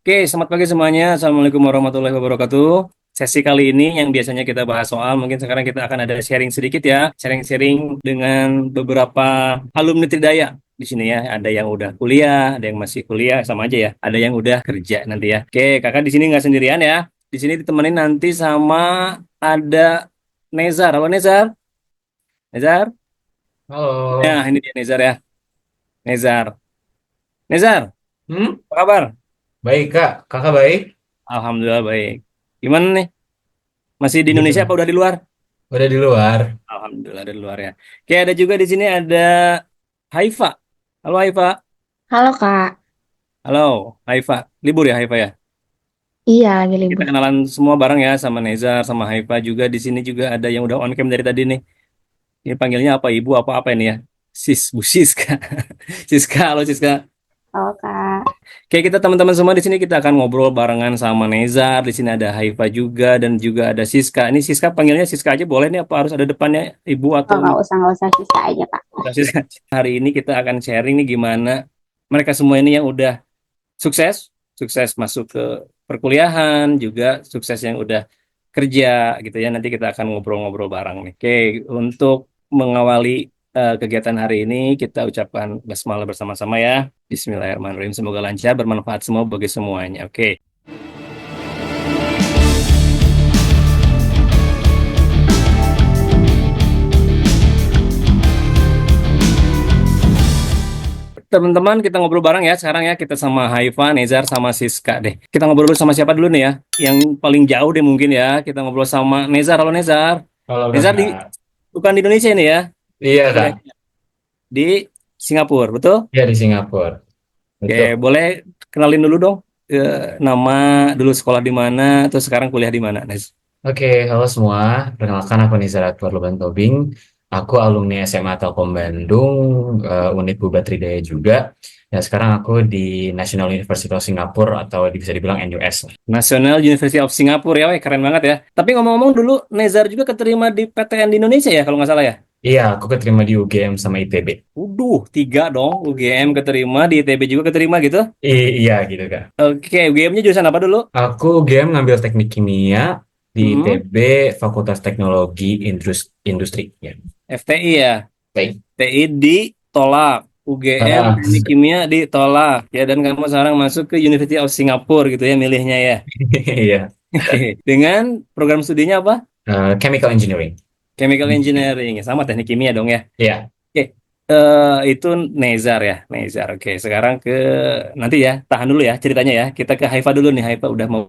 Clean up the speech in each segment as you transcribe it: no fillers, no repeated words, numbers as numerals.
Oke, selamat pagi semuanya. Assalamualaikum warahmatullahi wabarakatuh. Sesi kali ini yang biasanya kita bahas soal, mungkin sekarang kita akan ada sharing sedikit ya. Sharing-sharing dengan beberapa alumni Tridaya di sini ya. Ada yang udah kuliah, ada yang masih kuliah, sama aja ya. Ada yang udah kerja nanti ya. Oke, kakak di sini nggak sendirian ya. Di sini ditemenin nanti sama ada Nezar. Halo Nezar. Nezar. Ya, Halo. ini dia Nezar ya. Nezar. Nezar, Hmm? apa kabar? Baik, Kak. Kakak baik? Alhamdulillah baik. Gimana nih? Masih di Indonesia apa Gimana? udah di luar? Udah di luar. Alhamdulillah dari luar ya. Oke, ada juga di sini ada Haifa. Halo Haifa. Halo Kak, Halo Haifa. Libur ya Haifa ya? iya lagi Kita libur. kenalan semua bareng ya sama Nezar, sama Haifa juga. Di sini juga ada yang udah on cam dari tadi nih. Ini panggilnya apa ibu apa apa ini ya? Bu Siska. Siska, halo Siska. Halo Kak. Oke, kita teman-teman semua di sini kita akan ngobrol barengan sama Nezar. Di sini ada Haifa juga dan juga ada Siska. Ini Siska panggilnya Siska aja boleh nih apa harus ada depannya ibu Oh, atau nggak usah sisa aja Kak. hari ini kita akan sharing nih gimana mereka semua ini yang udah sukses, sukses masuk ke perkuliahan, juga sukses yang udah kerja gitu ya. Nanti kita akan ngobrol-ngobrol bareng nih. Oke, untuk mengawali kegiatan hari ini kita ucapkan basmalah bersama-sama ya. Bismillahirrahmanirrahim. Semoga lancar, bermanfaat semua bagi semuanya. Oke. Teman-teman, kita ngobrol bareng ya sekarang ya. Kita sama Haifa, Nezar, sama Siska deh. Kita ngobrol dulu sama siapa dulu nih ya? Yang paling jauh deh mungkin ya. Kita ngobrol sama Nezar. Halo Nezar. Halo, Nezar Kakak. bukan di Indonesia ini ya? Iya, Kak. Kuliahnya di Singapura, betul? Iya, di Singapura. Oke, Betul. boleh kenalin dulu dong nama, dulu sekolah di mana, terus sekarang kuliah di mana, Nez? Oke, halo semua. Perkenalkan aku Nizar Akbar Luban Tobing. Aku alumni SMA Telkom Bandung, Unit Bubet Tridaya juga. Dan sekarang aku di National University of Singapore atau bisa dibilang NUS. National University of Singapore ya, weh, keren banget ya. Tapi ngomong-ngomong dulu, Nezar juga keterima di PTN di Indonesia ya, kalau nggak salah ya? Iya, aku keterima di UGM sama ITB. Tiga dong. UGM keterima, di ITB juga keterima gitu. Iya gitu, Kak. Oke, UGM-nya jurusan apa dulu? Aku UGM ngambil teknik kimia di Hmm, ITB Fakultas Teknologi Industri. Ya. FTI ya. Baik. TI ditolak. UGM Ah, Teknik Kimia ditolak. Ya, dan kamu sekarang masuk ke University of Singapore gitu ya milihnya ya. iya. Oke. Dengan program studinya apa? Chemical Engineering. Chemical Engineering. Ya, sama teknik kimia dong ya. Iya. Oke. Itu Nezar ya. Nezar. Oke, sekarang ke nanti ya. Tahan dulu ya ceritanya ya. Kita ke Haifa dulu nih. Haifa udah mau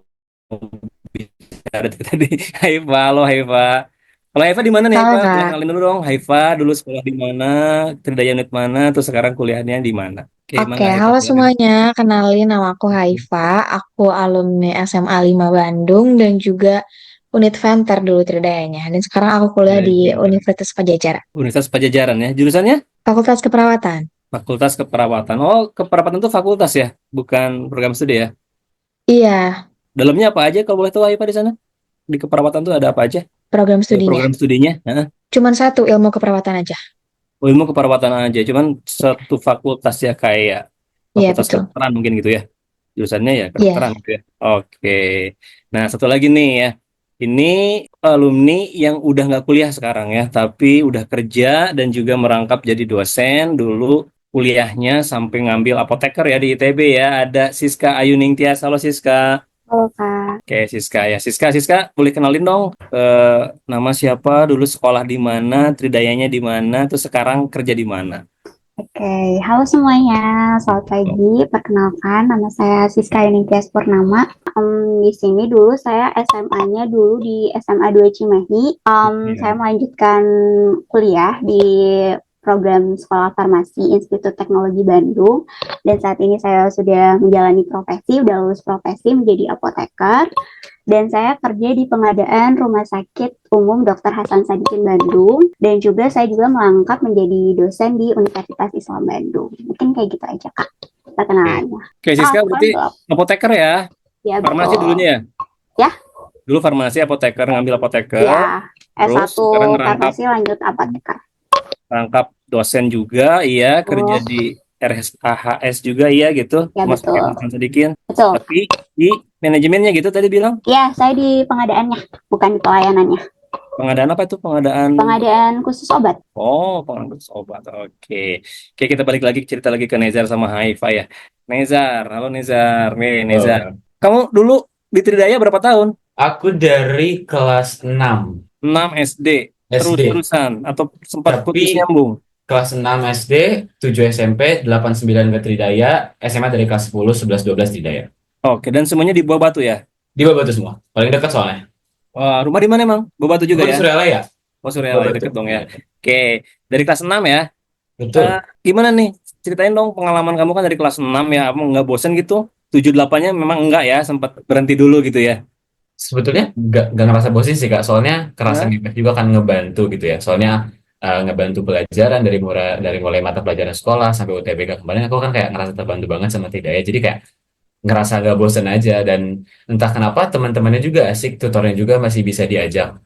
bicara dari tadi. Haifa, halo Haifa. Kalau Haifa di mana nih Halo Haifa? Boleh Kak. kenalin dulu dong. Haifa dulu sekolah di mana, Tridaya Unit mana, terus sekarang kuliahnya di mana? Oke, Oke, mangga Haifa halo silakan. semuanya. Kenalin nama aku Haifa. Aku alumni SMA 5 Bandung dan juga Unit Venter dulu Tridayanya. Dan sekarang aku kuliah di Universitas Pajajaran, Universitas Pajajaran ya. Jurusannya Fakultas Keperawatan. Fakultas Keperawatan. Oh, keperawatan itu fakultas ya, bukan program studi ya. Iya, Dalamnya apa aja kalau boleh tahu Haifa di sana? Di keperawatan itu ada apa aja? program studinya. Program studinya? Heeh. Cuman satu, ilmu keperawatan aja. Oh, ilmu keperawatan aja, cuman satu fakultas ya kayak Iya, fakultas betul. kedokteran mungkin gitu ya. Jurusannya ya Iya. kedokteran gitu ya. Oke. Nah, satu lagi nih ya. Ini alumni yang udah nggak kuliah sekarang ya, tapi udah kerja dan juga merangkap jadi dosen dulu kuliahnya sampai ngambil apoteker ya di ITB ya. Ada Siska Ayuning Tias. Halo Siska. Halo Kak. Oke, Siska ya. Siska, boleh kenalin dong nama siapa, dulu sekolah di mana, Tridayanya di mana, terus sekarang kerja di mana? Oke, halo semuanya. Selamat pagi. Perkenalkan, nama saya Siska Yunikias Purnama. Di sini dulu saya SMA-nya dulu di SMA 2 Cimahi. Saya Iya. melanjutkan kuliah di program Sekolah Farmasi Institut Teknologi Bandung. Dan saat ini saya sudah menjalani profesi, udah lulus profesi menjadi apoteker. Dan saya kerja di pengadaan Rumah Sakit Umum Dr. Hasan Sadikin Bandung. Dan juga saya juga melangkap menjadi dosen di Universitas Islam Bandung. Mungkin kayak gitu aja, Kak, Oke, perkenalannya. Oke, Ah, Siska bukan berarti belum. apoteker ya, Ya, farmasi dulunya betul. ya. Ya, Dulu farmasi apoteker ngambil apoteker, ya. terus S1 sekarang ngerangkap farmasi lanjut apoteker. rangkap dosen juga, iya kerja di Betul. RSAHS juga ya gitu, Ya, masukin betul. dosen sedikit. Betul. Tapi di manajemennya gitu tadi bilang, Ya, saya di pengadaannya, bukan di pelayanannya. pengadaan apa itu? Pengadaan. Pengadaan khusus obat. Oh, pengadaan obat. Oke. Oke, kita balik lagi cerita lagi ke Nezar sama Haifa ya. Nezar, halo Nezar. Nih, Nezar. Oh, Kamu dulu di Tridaya berapa tahun? aku dari kelas 6 6 SD. SD, Terus-terusan atau sempat putus tapi nyambung? kelas 6 SD, 7 SMP, 8 9 ke Tridaya, SMA dari kelas 10 11 12 Tridaya. Oke, dan semuanya di Bawah Batu ya? Di Batu semua. Paling dekat soalnya. Wah, rumah di mana emang? Bawah Batu juga Aku di ya? Suralaya. Oh, Surya Batu. deket dong ya. Iya. Oke, dari kelas 6 ya. Betul. Gimana nih? Ceritain dong pengalaman kamu kan dari kelas 6 ya. Kamu nggak bosen gitu? 7 8-nya memang enggak ya, sempat berhenti dulu gitu ya. Sebetulnya nggak ngerasa bosan sih Kak, soalnya kerasa Hah? ngefek juga kan ngebantu gitu ya. Soalnya ngebantu pelajaran dari mulai mata pelajaran sekolah sampai UTBK kemarin aku kan kayak ngerasa terbantu banget sama Tidaya. Jadi kayak ngerasa gak bosan aja dan entah kenapa teman-temannya juga asik, tutornya juga masih bisa diajak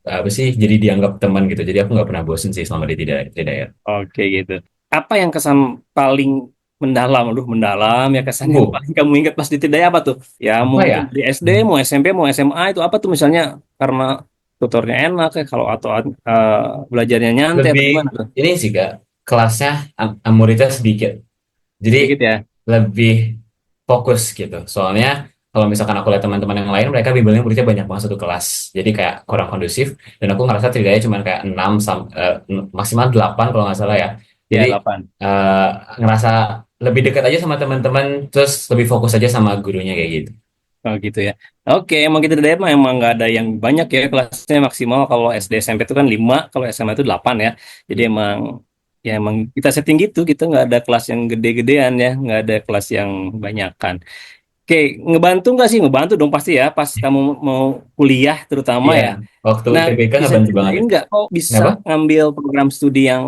apa sih jadi dianggap teman gitu. Jadi aku nggak pernah bosan sih selama di Tidaya. Oke gitu. Apa yang kesan paling mendalam? Aduh, mendalam ya kesan yang Bu, paling kamu ingat pas di Tidai apa tuh? Ya apa ya? mungkin di SD, mau SMP, mau SMA itu apa tuh misalnya karena tutornya enak ya kalau atau belajarnya nyantai atau Lebih gimana tuh? ini sih Kak, kelasnya muridnya sedikit. Jadi Sedikit ya. lebih fokus gitu. Soalnya kalau misalkan aku lihat teman-teman yang lain, mereka bimbelnya muridnya banyak banget satu kelas. Jadi kayak kurang kondusif. Dan aku ngerasa setidaknya cuma kayak 6 maksimal 8 kalau nggak salah ya. Ya, Jadi 8. eh, ngerasa lebih dekat aja sama teman-teman, terus lebih fokus aja sama gurunya kayak gitu. Oh gitu ya. Oke, emang kita dari emang nggak ada yang banyak ya kelasnya maksimal kalau SD SMP itu kan 5, kalau SMA itu 8 ya. Jadi emang ya emang kita setting gitu, kita nggak ada kelas yang gede-gedean ya, nggak ada kelas yang banyakan. Oke, ngebantu nggak sih? Ngebantu dong pasti ya pas kamu mau kuliah terutama Iya, ya. waktu Nah, UTBK bisa ngebantu banget ceritain itu. nggak kok bisa Kenapa? ngambil program studi yang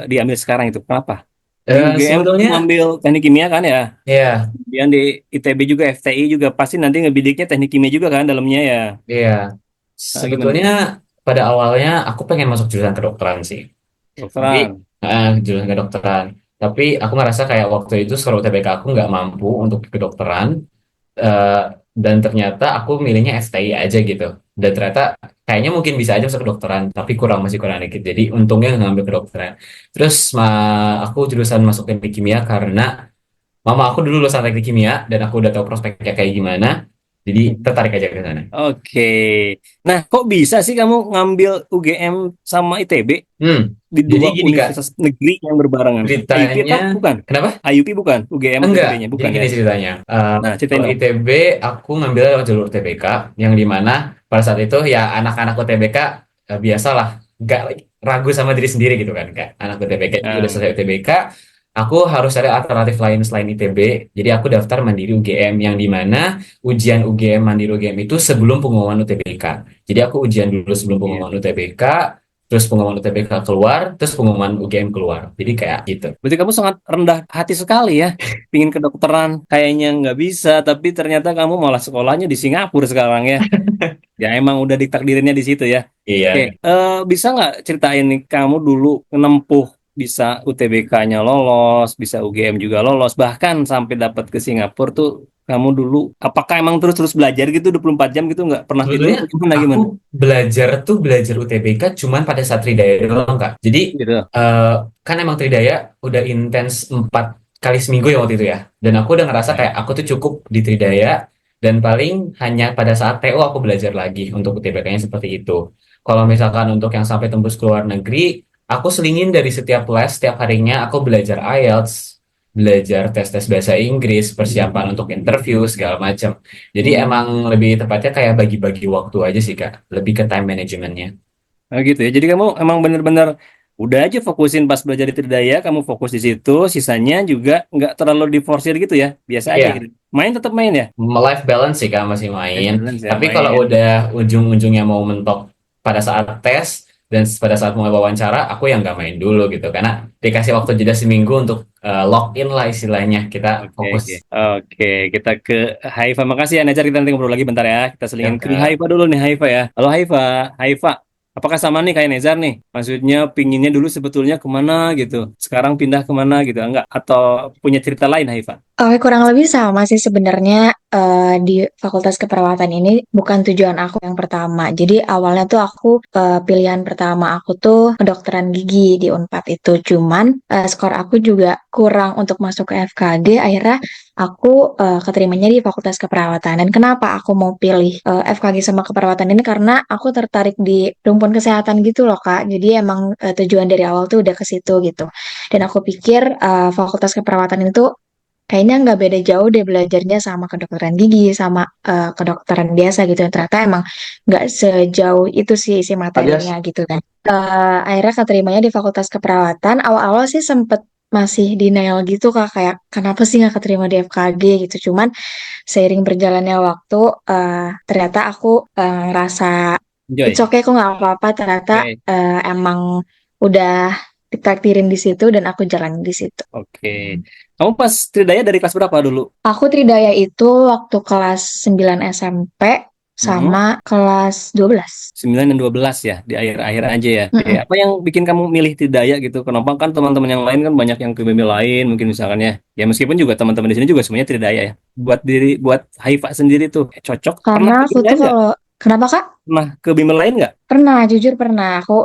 diambil sekarang itu? Kenapa? Di UGM kamu Sebetulnya, ngambil teknik kimia kan ya? ya, Kemudian di ITB juga FTI juga pasti nanti ngebidiknya teknik kimia juga kan dalamnya ya. iya. Gimana Sebetulnya tuh? pada awalnya aku pengen masuk jurusan kedokteran sih. Tapi Dokteran. jurusan kedokteran. Tapi aku ngerasa kayak waktu itu seluruh UTBK aku nggak mampu untuk kedokteran. eh, dan ternyata aku milihnya FTI aja gitu. Dan ternyata kayaknya mungkin bisa aja masuk kedokteran, tapi masih kurang dikit. Jadi untungnya ngambil kedokteran. Terus aku jurusan masuk teknik kimia karena mama aku dulu lulusan teknik kimia dan aku udah tahu prospeknya kayak gimana. Jadi tertarik aja ke sana. Oke. Nah, kok bisa sih kamu ngambil UGM sama ITB Hmm, di jadi dua gini Kak, universitas negeri yang berbarengan? IUP ceritanya apa? Bukan. kenapa? IUP bukan. UGM atau Enggak, ITB-nya jadi bukan ya. gini ceritanya. Nah, ceritain Kalau dong. ITB, aku ngambil lewat jalur UTBK, yang dimana pada saat itu ya anak-anak UTBK biasalah, nggak ragu sama diri sendiri gitu kan. Kayak anak UTBK itu udah Nah, selesai UTBK, aku harus cari alternatif lain selain ITB. Jadi aku daftar Mandiri UGM, yang dimana ujian UGM Mandiri UGM itu sebelum pengumuman UTBK. Jadi aku ujian dulu sebelum iya. pengumuman UTBK, terus pengumuman UTBK keluar, terus pengumuman UGM keluar. Jadi kayak gitu. Berarti kamu sangat rendah hati sekali ya. Pingin kedokteran, kayaknya nggak bisa, tapi ternyata kamu malah sekolahnya di Singapura sekarang ya. Ya emang udah ditakdirinnya di situ ya. Oke, Iya. bisa nggak ceritain nih kamu dulu menempuh bisa UTBK-nya lolos, bisa UGM juga lolos, bahkan sampai dapat ke Singapura tuh kamu dulu apakah emang terus-terus belajar gitu 24 jam gitu nggak pernah tidur Sebetulnya atau gimana aku gimana? belajar UTBK cuman pada saat Tridaya doang Kak. Jadi Gitu. eh, kan emang Tridaya udah intens 4 kali seminggu ya waktu itu ya. Dan aku udah ngerasa Ya. kayak aku tuh cukup di Tridaya dan paling hanya pada saat TO aku belajar lagi untuk UTBK-nya seperti itu. Kalau misalkan untuk yang sampai tembus ke luar negeri, aku selingin dari setiap les, setiap harinya aku belajar IELTS, belajar tes-tes bahasa Inggris, persiapan untuk interview segala macam. Jadi emang lebih tepatnya kayak bagi-bagi waktu aja sih Kak, lebih ke time managementnya. Nah, gitu ya. Jadi kamu emang bener-bener udah aja fokusin pas belajar di Tridaya, kamu fokus di situ, sisanya juga nggak terlalu diforsir gitu ya, biasa aja Iya, gitu. Main tetap main ya. life balance sih Kak masih Life main. balance ya Tapi kalau main. udah ujung-ujungnya mau mentok pada saat tes dan pada saat mulai wawancara, aku yang nggak main dulu gitu. Karena dikasih waktu jeda seminggu untuk login lah istilahnya. Kita Oke, fokus. oke. Oke, kita ke Haifa. Makasih ya, Necar. Kita nanti ngobrol lagi bentar ya. Kita selingin Ya ke Kak. Haifa dulu nih, Haifa ya. Halo Haifa. Haifa, Apakah sama nih kayak Nezar nih? Maksudnya pinginnya dulu sebetulnya kemana gitu, sekarang pindah kemana gitu, enggak? Atau punya cerita lain, Haifa? Oke, kurang lebih sama sih sebenarnya di Fakultas Keperawatan ini bukan tujuan aku yang pertama. Jadi awalnya tuh aku pilihan pertama aku tuh kedokteran gigi di Unpad itu. Cuman skor aku juga kurang untuk masuk ke FKG. Akhirnya aku keterimanya di Fakultas Keperawatan. Dan kenapa aku mau pilih FKG sama keperawatan ini? Karena aku tertarik di rumpun kesehatan gitu loh, Kak. Jadi emang tujuan dari awal tuh udah ke situ gitu. Dan aku pikir Fakultas Keperawatan itu kayaknya nggak beda jauh deh belajarnya sama kedokteran gigi, sama kedokteran biasa gitu. Dan ternyata emang nggak sejauh itu sih isi materinya gitu kan. Akhirnya keterimanya di Fakultas Keperawatan. Awal-awal sih sempet masih denial gitu Kak, kayak kenapa sih nggak keterima di FKG gitu. Cuman seiring berjalannya waktu, ternyata aku ngerasa it's Enjoy. okay kok nggak apa-apa. Ternyata Oke. emang udah ditakdirin di situ dan aku jalan di situ. Oke. Kamu pas Tridaya dari kelas berapa dulu? Aku Tridaya itu waktu kelas 9 SMP Mm-mm. sama kelas 12. 9 dan 12 ya, di akhir-akhir aja ya. Oke, Mm-mm. apa yang bikin kamu milih Tridaya gitu? Kenapa kan teman-teman yang lain kan banyak yang ke bimbel lain mungkin misalkan ya. Ya meskipun juga teman-teman di sini juga semuanya Tridaya ya. Buat Haifa sendiri tuh cocok. Pernah Karena ke aku bimbel tuh lain nggak? kalau, kenapa Kak? Pernah ke bimbel lain nggak? Pernah, jujur pernah. Aku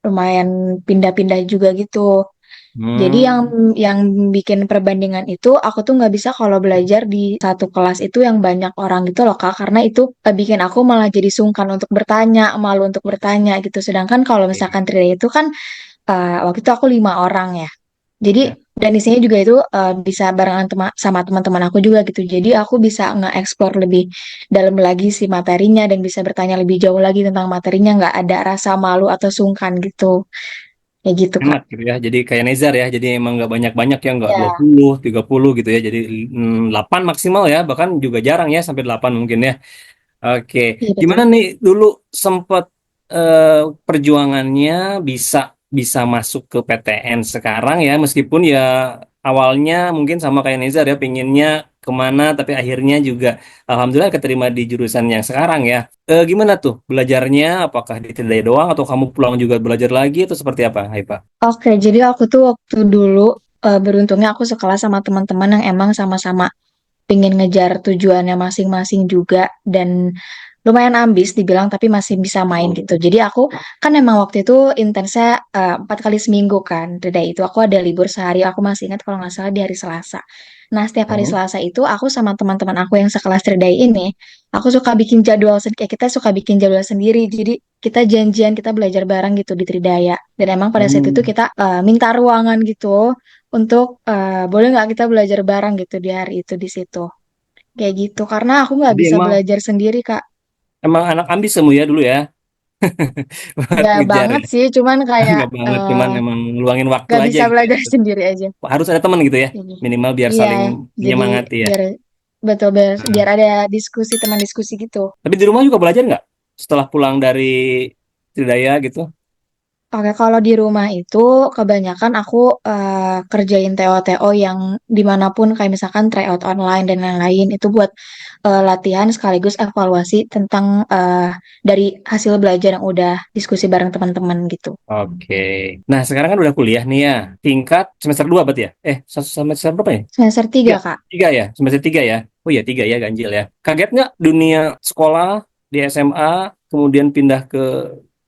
lumayan pindah-pindah juga gitu. Jadi yang Hmm. yang bikin perbandingan itu aku tuh nggak bisa kalau belajar di satu kelas itu yang banyak orang gitu loh Kak, karena itu bikin aku malah jadi sungkan untuk bertanya, malu untuk bertanya gitu. Sedangkan kalau misalkan Tridaya itu kan waktu itu aku 5 orang ya. Jadi Ya. dan isinya juga itu bisa barengan sama teman-teman aku juga gitu. Jadi aku bisa nge-explore lebih dalam lagi si materinya dan bisa bertanya lebih jauh lagi tentang materinya, nggak ada rasa malu atau sungkan gitu. Kayak gitu Kak. Enak gitu ya. Jadi kayak Nezar ya. Jadi emang nggak banyak-banyak ya, nggak Ya, 20, 30 gitu ya. Jadi 8 maksimal ya. Bahkan juga jarang ya sampai 8 mungkin ya. Oke. iya betul. Gimana nih dulu sempat perjuangannya bisa bisa masuk ke PTN sekarang ya, meskipun ya awalnya mungkin sama kayak Nezar ya, pinginnya kemana, tapi akhirnya juga alhamdulillah keterima di jurusan yang sekarang ya. Gimana tuh belajarnya? Apakah di Tridaya doang atau kamu pulang juga belajar lagi atau seperti apa, Haifa? Oke, jadi aku tuh waktu dulu beruntungnya aku sekelas sama teman-teman yang emang sama-sama pengen ngejar tujuannya masing-masing juga dan lumayan ambis dibilang tapi masih bisa main gitu. Jadi aku kan emang waktu itu intensnya 4 kali seminggu kan. Dari itu aku ada libur sehari. Aku masih ingat kalau nggak salah di hari Selasa. Nah setiap hari Hmm. Selasa itu aku sama teman-teman aku yang sekelas Tridai ini, aku suka bikin jadwal kayak kita suka bikin jadwal sendiri. Jadi kita janjian kita belajar bareng gitu di Tridaya. Dan emang pada saat itu Hmm. kita minta ruangan gitu untuk boleh nggak kita belajar bareng gitu di hari itu di situ. Kayak gitu, karena aku nggak Jadi bisa emang belajar sendiri, Kak. emang anak ambis semua ya dulu ya, buat Nggak ngejar banget ya. sih, cuman kayak Nggak banget, cuman emang ngeluangin waktu nggak aja bisa gitu ya. belajar sendiri aja. Harus ada teman gitu ya, Ini. minimal biar Iya, saling jadi menyemangati ya. biar betul biar Nah, ada diskusi teman diskusi gitu. tapi di rumah juga belajar nggak? Setelah pulang dari Tridaya gitu? Oke, kalau di rumah itu kebanyakan aku kerjain TO-TO yang dimanapun kayak misalkan tryout online dan lain-lain itu buat latihan sekaligus evaluasi tentang dari hasil belajar yang udah diskusi bareng teman-teman gitu. Oke. Nah, sekarang kan udah kuliah nih ya. Tingkat semester 2 berarti ya? Semester berapa ya? Semester Tiga. 3, Kak. Tiga ya? Semester 3 ya? Oh iya, 3 ya, ganjil ya. Kaget nggak dunia sekolah di SMA, kemudian pindah ke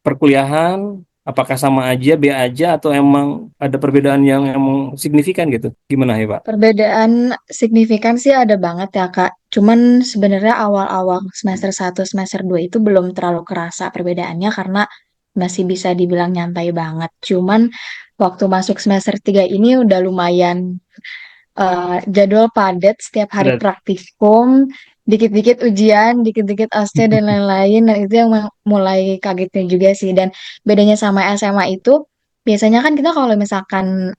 perkuliahan? Apakah sama aja, B aja, atau emang ada perbedaan yang emang signifikan gitu? Gimana ya, Pak? Perbedaan signifikan sih ada banget ya, Kak. Cuman sebenarnya awal-awal semester 1 semester 2 itu belum terlalu kerasa perbedaannya karena masih bisa dibilang nyantai banget. Cuman waktu masuk semester 3 ini udah lumayan jadwal padat, setiap hari Ada. praktikum, dikit-dikit ujian, dikit-dikit OSCE dan lain-lain. Dan itu yang mulai kagetnya juga sih. Dan bedanya sama SMA itu, biasanya kan kita kalau misalkan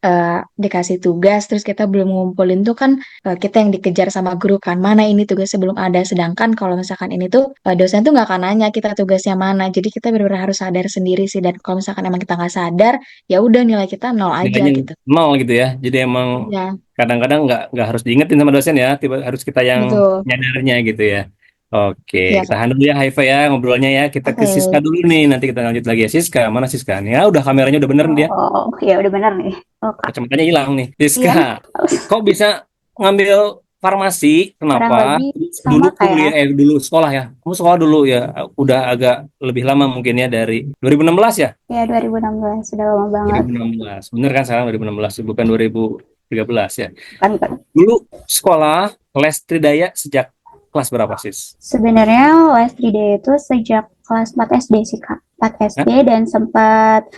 dikasih tugas, terus kita belum ngumpulin tuh kan kita yang dikejar sama guru kan, mana ini tugasnya belum ada. Sedangkan kalau misalkan ini tuh dosen tuh nggak akan nanya kita tugasnya mana. Jadi kita benar-benar harus sadar sendiri sih. Dan kalau misalkan emang kita nggak sadar, ya udah nilai kita nol aja Nilainya gitu. nol gitu ya. Jadi emang Ya, kadang-kadang nggak harus diingetin sama dosen ya, tiba harus kita yang betul. nyadarnya gitu ya. Iya, Oke, Kak. tahan dulu ya Haifa ya ngobrolnya ya. Kita ke Oke. Siska dulu nih, nanti kita lanjut lagi ya. Siska, mana Siska? Nih, ya udah kameranya udah bener nih dia. Oh, ya udah benar nih. Oh, Kak. Kacamatanya hilang nih. Iya, Siska, kok bisa ngambil farmasi? kurang Kenapa? lebih Dulu sama kuliah, kayak dulu sekolah ya. Kamu sekolah dulu ya, udah agak lebih lama mungkin ya dari 2016 ya? ya 2016, sudah lama banget. 2016. Bener kan sekarang 2016, bukan 2013 ya. Kan, Kak. Dulu sekolah les Tridaya sejak kelas berapa sis? Sebenarnya les 3D itu sejak kelas 4 SD sih, Kak. 4 Hah? SD dan sempat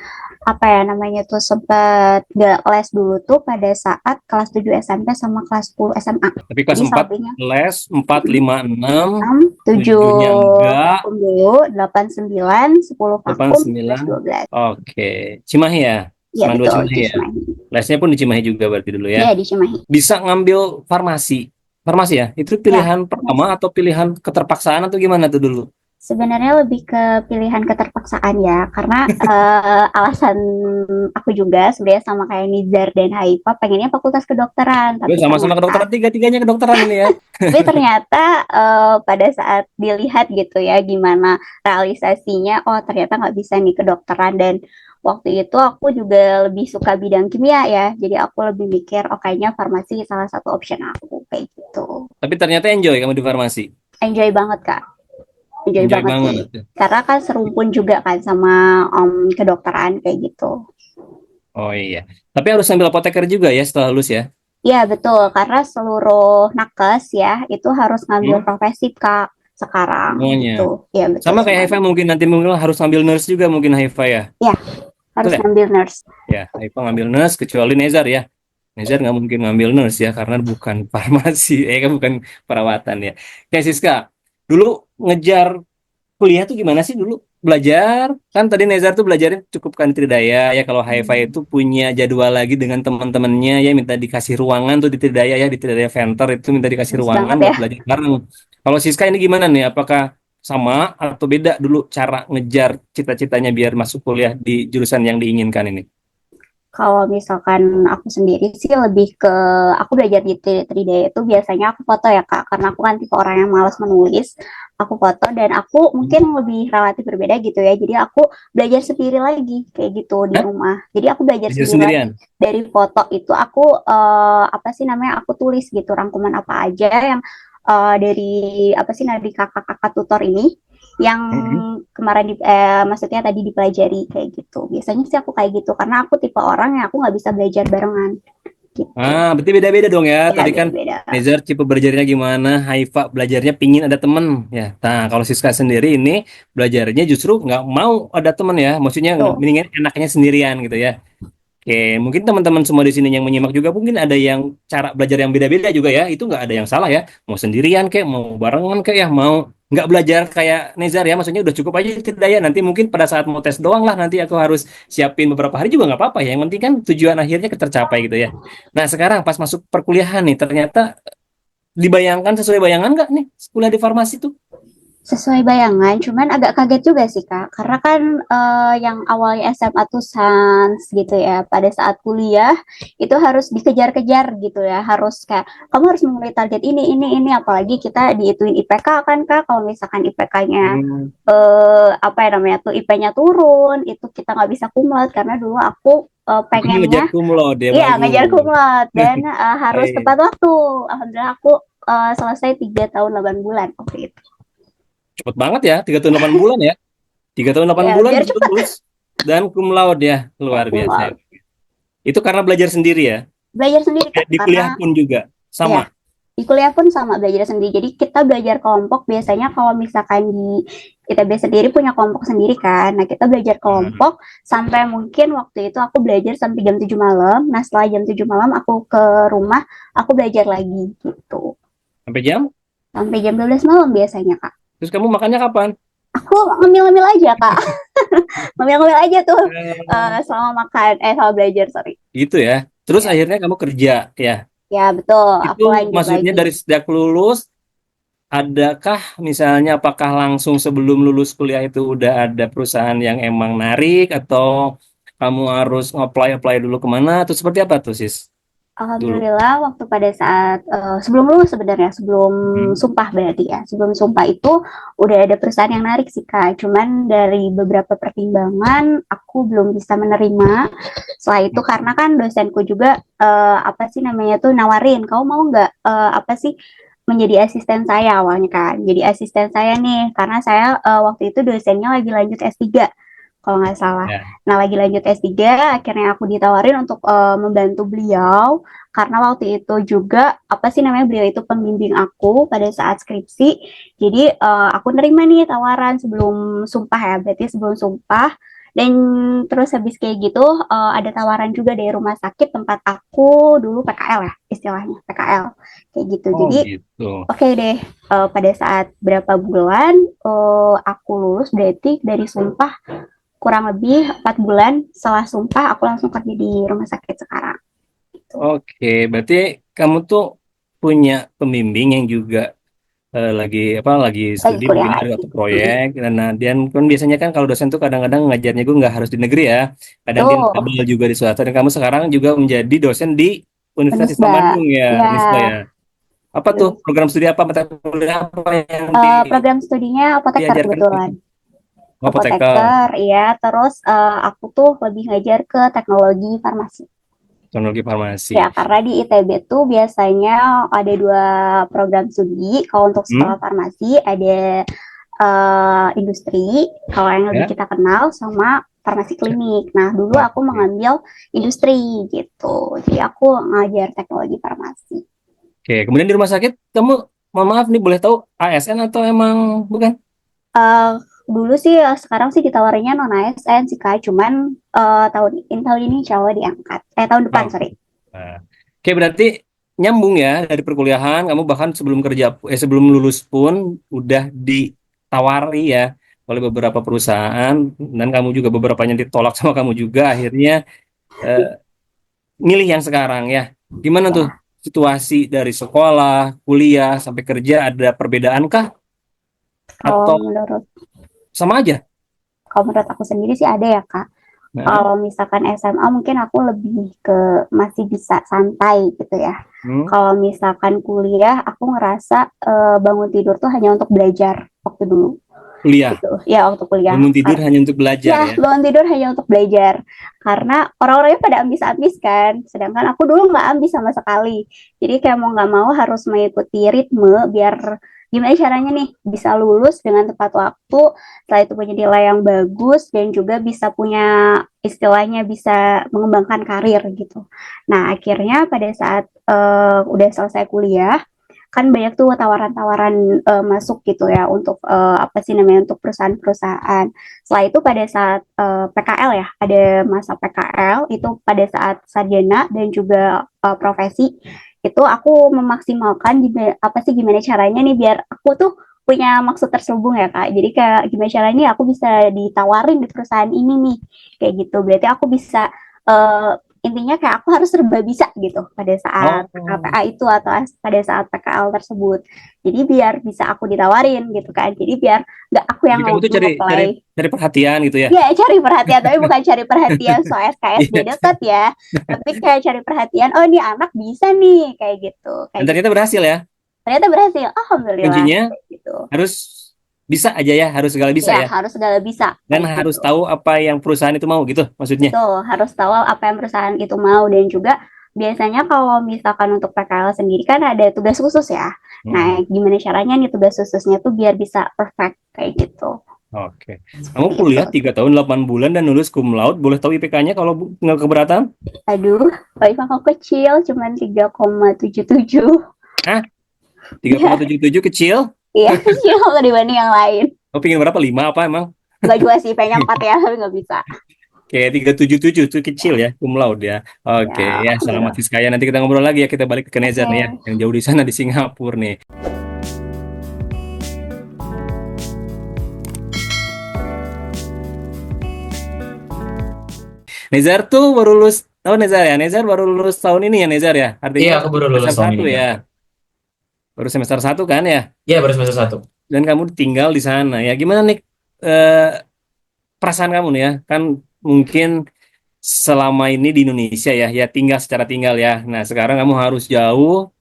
apa ya namanya tuh sempat gak les dulu tuh pada saat kelas 7 SMP sama kelas 10 SMA. Tapi kelas Jadi 4 selebihnya les 4, 5, 6, 6, 7 7-nya enggak, vakum dulu, 8, 9, 10 8, vakum, 11, 9. 12. Oke, Cimahi ya? Iya Semangat 2 betul, Cimahi di ya? Cimahi. Lesnya pun di Cimahi juga berarti dulu ya? Iya di Cimahi. Bisa ngambil farmasi. Farmasi ya? Itu Ya, pilihan pertama farmasi. atau pilihan keterpaksaan atau gimana tuh dulu? Sebenarnya lebih ke pilihan keterpaksaan ya, karena alasan aku juga sebenarnya sama kayak Nizar dan Haifa pengennya fakultas kedokteran, Gue sama-sama kedokteran, tiga-tiganya kedokteran ini ya. tapi ternyata pada saat dilihat gitu ya gimana realisasinya, oh ternyata nggak bisa nih kedokteran dan waktu itu aku juga lebih suka bidang kimia ya, jadi aku lebih mikir oh kayaknya farmasi salah satu option aku kayak gitu. Tapi ternyata enjoy kamu di farmasi. Enjoy banget Kak. Enjoy Enjoy banget sih. banget. Karena kan serumpun juga kan sama kedokteran kayak gitu. Oh iya. Tapi harus sambil apoteker juga ya setelah lulus ya. Iya betul, karena seluruh nakes ya itu harus ngambil Hmm? profesi Kak sekarang Semuanya. gitu. Iya betul Sama kayak Haifa semuanya. mungkin nanti mungkin harus sambil nurse juga mungkin Haifa ya. Iya, Betul harus ya? ngambil nurse. Ya, Haifa ngambil nurse kecuali Nezar ya. Nezar nggak mungkin ngambil nurse ya karena bukan farmasi, kan bukan perawatan ya. Kayak Siska, dulu ngejar kuliah tuh gimana sih dulu? Belajar, kan tadi Nezar tuh belajarnya cukup kan Tridaya ya. Kalau Haifa itu punya jadwal lagi dengan teman-temannya ya minta dikasih ruangan tuh di Tridaya ya, di Tridaya Center itu minta dikasih Bagus ruangan banget ya. buat belajar bareng. Kalau Siska ini gimana nih? Apakah sama atau beda dulu cara ngejar cita-citanya biar masuk kuliah di jurusan yang diinginkan ini? Kalau misalkan aku sendiri sih lebih ke aku belajar di 3D itu biasanya aku foto ya Kak, karena aku kan tipe orang yang malas menulis. Aku foto dan aku mungkin lebih relatif berbeda gitu ya. Jadi aku belajar sendiri lagi kayak gitu di Hah? rumah. Jadi aku belajar Belajar sendiri lagi sendirian? dari foto itu aku apa sih namanya aku tulis gitu rangkuman apa aja yang dari apa sih dari kakak-kakak tutor ini yang Mm-mm. kemarin maksudnya tadi dipelajari kayak gitu. Biasanya sih aku kayak gitu karena aku tipe orang yang aku nggak bisa belajar barengan gitu. Berarti beda-beda dong ya. Ya Tadi kan beda-beda. Nezar tipe belajarnya gimana, Haifa belajarnya pingin ada temen ya. Nah, kalau Siska sendiri ini belajarnya justru nggak mau ada temen ya. Maksudnya Tuh. mendingan enaknya sendirian gitu ya. Oke, mungkin teman-teman semua di sini yang menyimak juga mungkin ada yang cara belajar yang beda-beda juga ya. Itu nggak ada yang salah ya. Mau sendirian kayak, mau barengan kayak ya, mau nggak belajar kayak Nezar ya. Maksudnya udah cukup aja tidak ya. Nanti mungkin pada saat mau tes doang lah. Nanti aku harus siapin beberapa hari juga nggak apa-apa ya. Yang penting kan tujuan akhirnya tercapai gitu ya. Nah sekarang pas masuk perkuliahan nih, ternyata dibayangkan sesuai bayangan nggak nih kuliah di farmasi tuh? Sesuai bayangan, cuman agak kaget juga sih Kak, karena kan yang awalnya SMA tuh sans gitu ya, pada saat kuliah itu harus dikejar-kejar gitu ya, harus kayak kamu harus memenuhi target ini, apalagi kita diituin IPK kan Kak, kalau misalkan IPK-nya Hmm, apa ya namanya tuh IP-nya turun, itu kita nggak bisa kumlot karena dulu aku kamu ngejar pengennya, kumlot ya iya ngejar bagus. kumlot dan harus Eh, tepat waktu. Alhamdulillah aku selesai 3 tahun 8 bulan waktu itu. cepet banget ya, 3 tahun 8 bulan ya. 3 tahun 8 Ya bulan biar bisa cepet lulus dan cum laude ya, ya luar biasa. kumlot. Itu karena belajar sendiri ya. Belajar sendiri Kak, Di karena kuliah pun juga ya sama. di kuliah pun sama belajar sendiri. Jadi kita belajar kelompok biasanya kalau misalkan di ITB sendiri punya kelompok sendiri kan. Nah kita belajar Hmm. kelompok sampai mungkin waktu itu aku belajar sampai jam 7 malam. Nah setelah jam 7 malam aku ke rumah, aku belajar lagi gitu. Sampai jam. Sampai jam 12 malam biasanya Kak. Terus kamu makannya kapan? Aku ngemil-ngemil aja Kak. Ngemil-ngemil aja tuh Eh, selama makan, selama belajar sorry. gitu ya. Terus Ya, akhirnya kamu kerja ya. ya betul. Itu Aku lanjut maksudnya lagi. dari sejak lulus, adakah misalnya apakah langsung sebelum lulus kuliah itu udah ada perusahaan yang emang narik atau kamu harus nge-apply dulu kemana atau seperti apa tuh sis? dulu? Alhamdulillah waktu pada saat sebelum lulus sebenarnya, sebelum Hmm. sumpah berarti ya, sebelum sumpah itu udah ada perusahaan yang narik sih Kak. Cuman dari beberapa pertimbangan aku belum bisa menerima. Setelah itu karena kan dosenku juga apa sih namanya tuh nawarin, kamu mau nggak apa sih menjadi asisten saya awalnya kan. Jadi asisten saya nih karena saya waktu itu dosennya lagi lanjut S3 kalau nggak salah. Ya. Nah, lagi lanjut S3, akhirnya aku ditawarin untuk membantu beliau, karena waktu itu juga, apa sih namanya, beliau itu pembimbing aku pada saat skripsi, jadi aku nerima nih tawaran sebelum sumpah ya, berarti sebelum sumpah, dan terus habis kayak gitu, ada tawaran juga dari rumah sakit tempat aku dulu PKL ya, istilahnya, PKL, kayak gitu. Oh Jadi, gitu. oke deh, pada saat berapa bulan aku lulus, berarti dari sumpah kurang lebih 4 bulan setelah sumpah aku langsung kerja di rumah sakit sekarang gitu. Oke, berarti kamu tuh punya pembimbing yang juga lagi Lagi studi kuliah mungkin ada lagi. atau proyek dan kan biasanya kan kalau dosen tuh kadang-kadang ngajarnya gue nggak harus di negeri ya, kadang dia Tuh, ngambil juga di swasta dan kamu sekarang juga menjadi dosen di Universitas Islam Unisba. Bandung ya, Ya, Unisba ya. Apa tuh Unis. program studi apa mata kuliah apa yang Program studinya apoteker diajarkan di kebetulan. situ? Oh, apoteker, Apoteker, ya. Terus aku tuh lebih ngajar ke teknologi farmasi. teknologi farmasi. Ya, karena di ITB tuh biasanya ada dua program studi. Kalau untuk Hmm? sekolah farmasi ada industri, kalau yang lebih Ya. kita kenal sama farmasi klinik. Nah, dulu aku Oke. mengambil industri gitu. Jadi aku ngajar teknologi farmasi. Oke, kemudian di rumah sakit kamu, mohon maaf nih boleh tahu ASN atau emang bukan? Eh, dulu sih, sekarang sih ditawarinnya non ASN sih Kak. Cuman tahun ini insya Allah diangkat. Tahun depan, Oh. sorry. Nah, oke berarti nyambung ya dari perkuliahan kamu bahkan sebelum lulus pun udah ditawari ya oleh beberapa perusahaan dan kamu juga beberapanya ditolak sama kamu juga akhirnya eh, milih yang sekarang ya. Gimana tuh Ya, situasi dari sekolah, kuliah sampai kerja ada perbedaankah kalau atau menurut sama aja? kalau menurut aku sendiri sih ada ya Kak. Nah, Kalau misalkan SMA mungkin aku lebih ke masih bisa santai gitu ya. hmm, Kalau misalkan kuliah, aku ngerasa bangun tidur tuh hanya untuk belajar waktu dulu kuliah gitu. Ya waktu kuliah. bangun tidur hanya untuk belajar Ya ya. bangun tidur hanya untuk belajar. Karena orang-orangnya pada ambis-ambis kan. Sedangkan aku dulu nggak ambis sama sekali. Jadi kayak mau nggak mau harus mengikuti ritme biar gimana caranya nih bisa lulus dengan tepat waktu, setelah itu punya nilai yang bagus dan juga bisa punya istilahnya bisa mengembangkan karir gitu. Nah, akhirnya pada saat udah selesai kuliah, kan banyak tuh tawaran-tawaran masuk gitu ya untuk apa sih namanya untuk perusahaan-perusahaan. Setelah itu pada saat PKL ya, ada masa PKL itu pada saat sarjana dan juga profesi itu aku memaksimalkan apa sih gimana caranya nih biar aku tuh punya maksud terselubung ya Kak. Jadi kayak gimana caranya aku bisa ditawarin di perusahaan ini nih kayak gitu. Berarti aku bisa uh, intinya kayak aku harus serba bisa gitu pada saat Oh, KPA itu atau pada saat PKL tersebut. Jadi biar bisa aku ditawarin gitu kan. Jadi biar nggak aku jadi yang kamu tuh cari cari nge-apply. cari perhatian gitu ya. Ya cari perhatian, tapi bukan cari perhatian so SKS dia Iya. deket ya. Tapi kayak cari perhatian, oh ini anak bisa nih kayak gitu. Dan Kayak gitu. ternyata berhasil ya. Ternyata berhasil, alhamdulillah Kuncinya kayak gitu. harus bisa aja ya, harus segala bisa Ya ya. harus segala bisa Dan kayak harus gitu. tahu apa yang perusahaan itu mau gitu maksudnya. Betul, harus tahu apa yang perusahaan itu mau dan juga biasanya kalau misalkan untuk PKL sendiri kan ada tugas khusus ya. Nah, Hmm, gimana caranya nih tugas khususnya tuh biar bisa perfect kayak gitu. oke. Kamu Seperti itu. kuliah 3 tahun 8 bulan dan lulus cum laude, boleh tahu IPK-nya kalau nggak keberatan? Aduh, paling aku kecil cuman 3,77. Hah? Iya, 3,77 kecil? iya kecil dibanding yang lain. Kamu pingin berapa? 5 apa emang? Enggak juga sih, pengen 4 ya, tapi nggak bisa. Kayak 377 itu kecil ya, cum laude ya. Ya, Oke, ya selamat alhamdulillah. Rizkaya. Nanti kita ngobrol lagi ya, kita balik ke Nezar nih ya, Oke. yang jauh di sana di Singapura nih. Nezar tuh baru lulus tahun Nezar ya. Nezar baru lulus tahun ini ya Nezar ya. Iya, Artinya aku baru lulus semester tahun satu ini, Kak. ya. Baru semester satu kan ya. Iya, baru semester satu. Dan kamu tinggal di sana ya. Gimana nih eh, perasaan kamu nih ya? Kan mungkin selama ini di Indonesia ya, ya tinggal secara tinggal ya. Nah, sekarang kamu harus jauh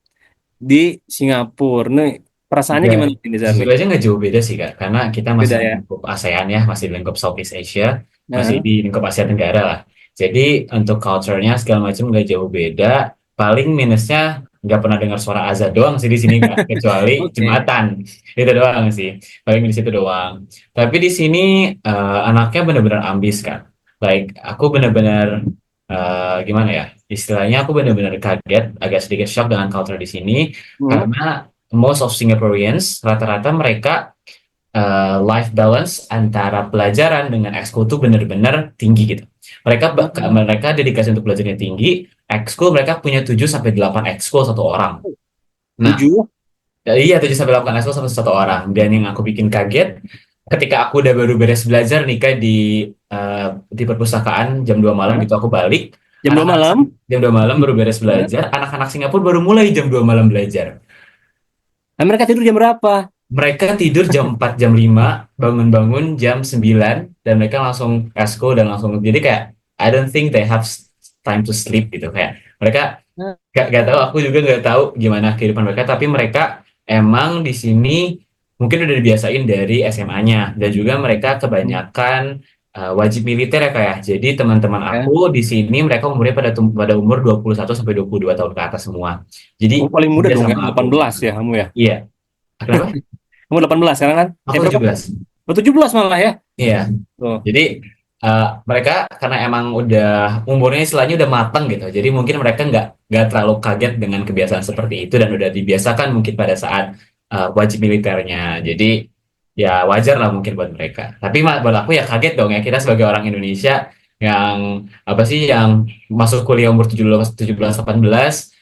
di Singapura. Nih, perasaannya Juga, gimana ini, Zar nih? jujur aja nggak jauh beda sih Kak, karena kita masih Beda di ya. lingkup ASEAN ya, masih di lingkup Southeast Asia, masih Nah, di lingkup Asia Tenggara lah. Jadi untuk culture-nya segala macam nggak jauh beda. Paling minusnya nggak pernah dengar suara azan doang sih di sini Kak, kecuali oke. Jumatan. Itu doang sih. Paling di situ doang. Tapi di sini anaknya benar-benar ambis Kak. Like aku benar-benar gimana ya? Istilahnya aku benar-benar kaget, agak sedikit shock dengan culture di sini Hmm, karena most of Singaporeans rata-rata mereka life balance antara pelajaran dengan ekskul tuh benar-benar tinggi gitu. hmm, Mereka dedikasi untuk belajarnya tinggi. Ekskul mereka punya 7 sampai 8 ekskul satu orang. Nah, 7. iya 7 sampai 8 ekskul sama satu orang. Dan yang aku bikin kaget ketika aku udah baru beres belajar nih Kak di perpustakaan jam 2 malam Hah? gitu aku balik. Jam 2 Anak-anak malam? jam 2 malam baru beres Hah? belajar, anak-anak Singapura baru mulai jam 2 malam belajar. Nah, mereka tidur jam berapa? Mereka tidur jam 4 jam 5 bangun-bangun jam 9 dan mereka langsung kasko dan langsung jadi kayak I don't think they have time to sleep gitu kayak mereka Hah? gak tahu aku juga gak tahu gimana kehidupan mereka tapi mereka emang di sini mungkin udah dibiasain dari SMA-nya dan juga mereka kebanyakan wajib militer ya kayak jadi teman-teman Ya. aku di sini mereka umurnya pada umur 21 sampai 22 tahun ke atas semua Oh, jadi paling muda beda dong ya, sama aku 18 ya kamu ya. iya kenapa Kamu 18 sekarang kan? aku Berapa? 17. Oh, 17 malah ya. Iya. Tuh. Jadi mereka karena emang udah umurnya istilahnya udah matang gitu, jadi mungkin mereka nggak terlalu kaget dengan kebiasaan seperti itu dan udah dibiasakan mungkin pada saat wajib militernya. Jadi ya wajar lah mungkin buat mereka. Tapi buat aku ya kaget dong ya kita sebagai orang Indonesia yang apa sih yang masuk kuliah umur 17 18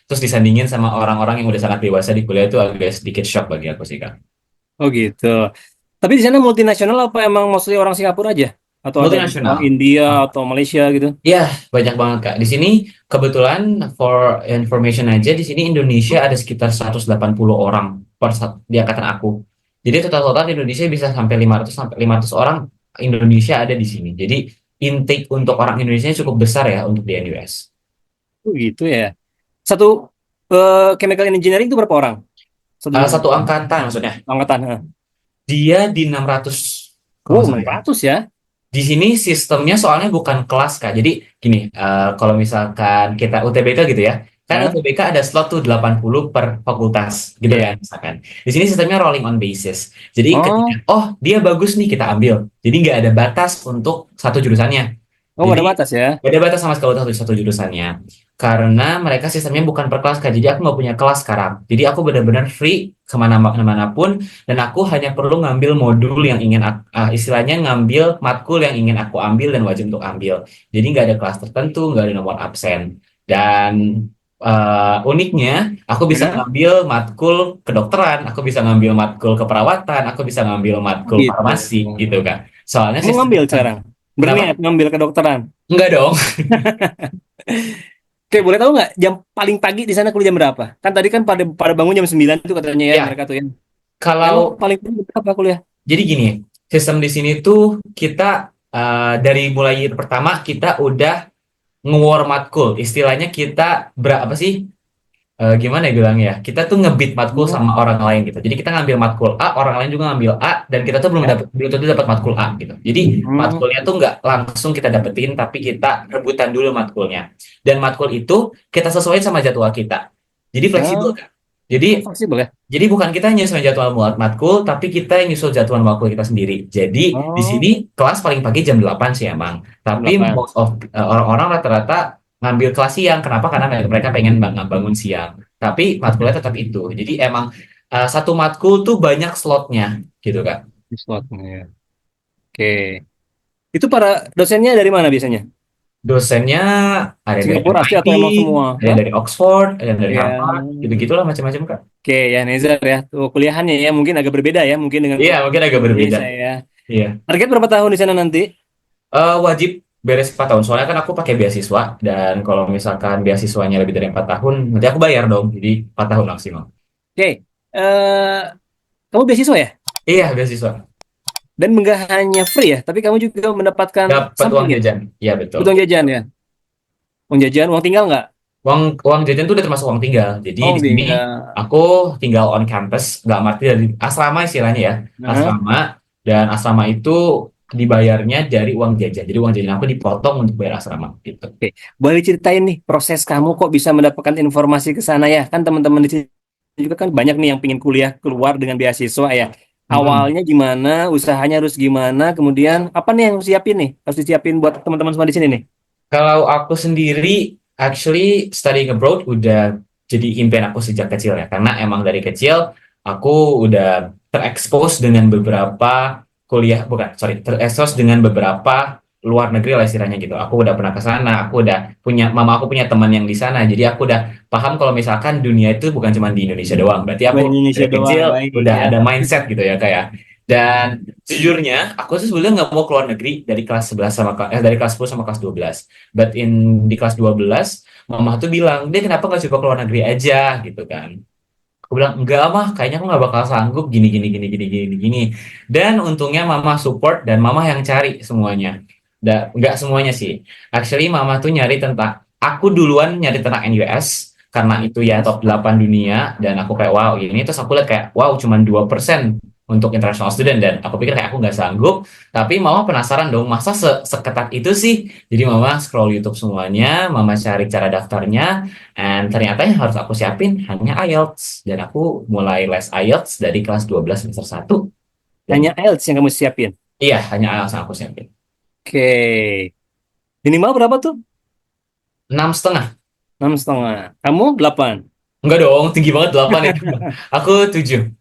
terus disandingin sama orang-orang yang udah sangat dewasa di kuliah itu agak sedikit shock bagi aku sih Kak. Oh gitu. Tapi di sana multinasional apa emang mostly orang Singapura aja? Atau ada orang Multinasional. India atau Malaysia gitu? Iya, banyak banget Kak. Di sini kebetulan for information aja di sini Indonesia ada sekitar 180 orang di angkatan aku. Jadi total-total di Indonesia bisa sampai 500 orang Indonesia ada di sini. Jadi intake untuk orang Indonesia cukup besar ya untuk di NUS. Oh gitu ya. Satu chemical engineering itu berapa orang? Satu Satu angkatan maksudnya. angkatan. Dia di 600 kalau Wow, nggak salah ya. 600 ya. Di sini sistemnya soalnya bukan kelas Kak. Jadi gini, kalau misalkan kita UTBK gitu ya, kan Hah? UTBK ada slot tuh 80 per fakultas gitu Iya. kan misalkan. Di sini sistemnya rolling on basis. Jadi ketika, Oh, oh dia bagus nih kita ambil. Jadi nggak ada batas untuk satu jurusannya. oh nggak Jadi ada batas ya. gak ada batas sama sekali untuk satu jurusannya. Karena mereka sistemnya bukan per kelas Kak. Jadi aku nggak punya kelas sekarang. Jadi aku benar-benar free kemana-mana pun dan aku hanya perlu ngambil modul yang ingin istilahnya ngambil matkul yang ingin aku ambil dan wajib untuk ambil. Jadi nggak ada kelas tertentu, nggak ada nomor absen. Dan uniknya, aku bisa Ya. ngambil matkul kedokteran, aku bisa ngambil matkul keperawatan, aku bisa ngambil matkul Gitu. farmasi gitu kan. Soalnya Kamu sistem ngambil sekarang? Berniat kenapa? ngambil kedokteran? Enggak dong. Oke, boleh tahu nggak jam paling pagi di sana kuliah jam berapa? Kan tadi kan pada pada bangun jam 9 itu katanya ya Ya, mereka tuh ya. Emang kalau paling pagi jam berapa kuliah? jadi gini, sistem di sini tuh kita dari mulai pertama kita udah nge-war matkul. Istilahnya kita berapa sih? Gimana ya bilangnya ya? Kita tuh ngebit matkul Oh, sama orang lain gitu. Jadi kita ngambil matkul A, orang lain juga ngambil A, dan kita tuh ya. belum tentu dapat matkul A gitu. Jadi Hmm. matkulnya tuh nggak langsung kita dapetin, tapi kita rebutan dulu matkulnya. Dan matkul itu kita sesuaiin sama jadwal kita. Jadi fleksibel Oh, kan? Jadi fleksibel ya. jadi bukan kita yang nyusun jadwal matkul, tapi kita yang nyusun jadwal matkul kita sendiri. Jadi di Oh, sini kelas paling pagi jam 8 sih emang. jam Tapi 8. most of orang-orang rata-rata ngambil kelas siang. Kenapa? Karena mereka pengen bangun siang. Tapi matkulnya tetap itu. Jadi emang satu matkul tuh banyak slotnya gitu Kak. Di slotnya ya. Oke. Itu para dosennya dari mana biasanya? Dosennya ada yang dari Singapura asli MIT, atau emang semua? ada yang Hah? dari Oxford, ada yang dari Ya. Harvard, gitu-gitulah macam-macam Kak. Oke ya Nezar ya. Tuh kuliahannya ya mungkin agak berbeda ya mungkin dengan Iya, kuliah mungkin di agak berbeda. Indonesia ya. Iya. Target berapa tahun di sana nanti? Wajib beres 4 tahun. Soalnya kan aku pakai beasiswa dan kalau misalkan beasiswanya lebih dari 4 tahun, nanti aku bayar dong. Jadi 4 tahun maksimal. Oke. Eh, kamu beasiswa ya? Iya, beasiswa. Dan nggak hanya free ya, tapi kamu juga mendapatkan Dapat uang something ya, jajan. Iya, betul. butuh jajan ya. Uang jajan, uang tinggal nggak? Uang uang jajan tuh udah termasuk uang tinggal. Jadi Oh, di sini tinggal. aku tinggal on campus, nggak arti dari asrama istilahnya ya. Nah, Asrama, dan asrama itu dibayarnya dari uang jajan. Jadi uang jajan aku dipotong untuk bayar asrama gitu. oke. Boleh ceritain nih proses kamu kok bisa mendapatkan informasi ke sana ya? Kan teman-teman di sini juga kan banyak nih yang pengen kuliah keluar dengan beasiswa ya. Mm-mm. Awalnya gimana, usahanya harus gimana, kemudian apa nih yang harus siapin nih? Harus disiapin buat teman-teman semua di sini nih. Kalau aku sendiri, actually studying abroad udah jadi impian aku sejak kecil ya. Karena emang dari kecil aku udah terekspos dengan beberapa kuliah, bukan, sorry, terekspos dengan beberapa luar negeri lah istilahnya gitu. Aku udah pernah ke sana, aku udah punya, mama aku punya teman yang di sana. Jadi aku udah paham kalau misalkan dunia itu bukan cuma di Indonesia doang. Berarti Bukan aku Indonesia dari doang, kecil baik udah ya. ada mindset gitu ya kayak. Dan sejujurnya aku tuh sebenarnya nggak mau keluar negeri dari kelas 11 sama dari kelas 10 sama kelas 12. But di kelas 12, mama tuh bilang, dia kenapa nggak coba keluar negeri aja gitu kan. Aku bilang, enggak mah, kayaknya aku nggak bakal sanggup gini, gini, gini, gini, gini, gini. Dan untungnya mama support dan mama yang cari semuanya. Dan nggak semuanya sih. Actually mama tuh nyari tentang, aku duluan nyari tentang NUS, karena itu ya top 8 dunia. Dan aku kayak, wow ini. Terus aku lihat kayak, wow cuman 2% untuk international student. Dan aku pikir kayak aku nggak sanggup. Tapi mama penasaran dong, masa seketat itu sih? Jadi mama scroll YouTube semuanya, mama cari cara daftarnya, dan ternyata yang harus aku siapin hanya IELTS. Dan aku mulai les IELTS dari kelas 12 semester 1. Hanya Dan IELTS yang kamu siapin. iya, hanya IELTS yang aku siapin. Oke. Minimal berapa tuh? 6,5. 6,5. Kamu 8. Enggak dong, tinggi banget 8 itu. Aku 7.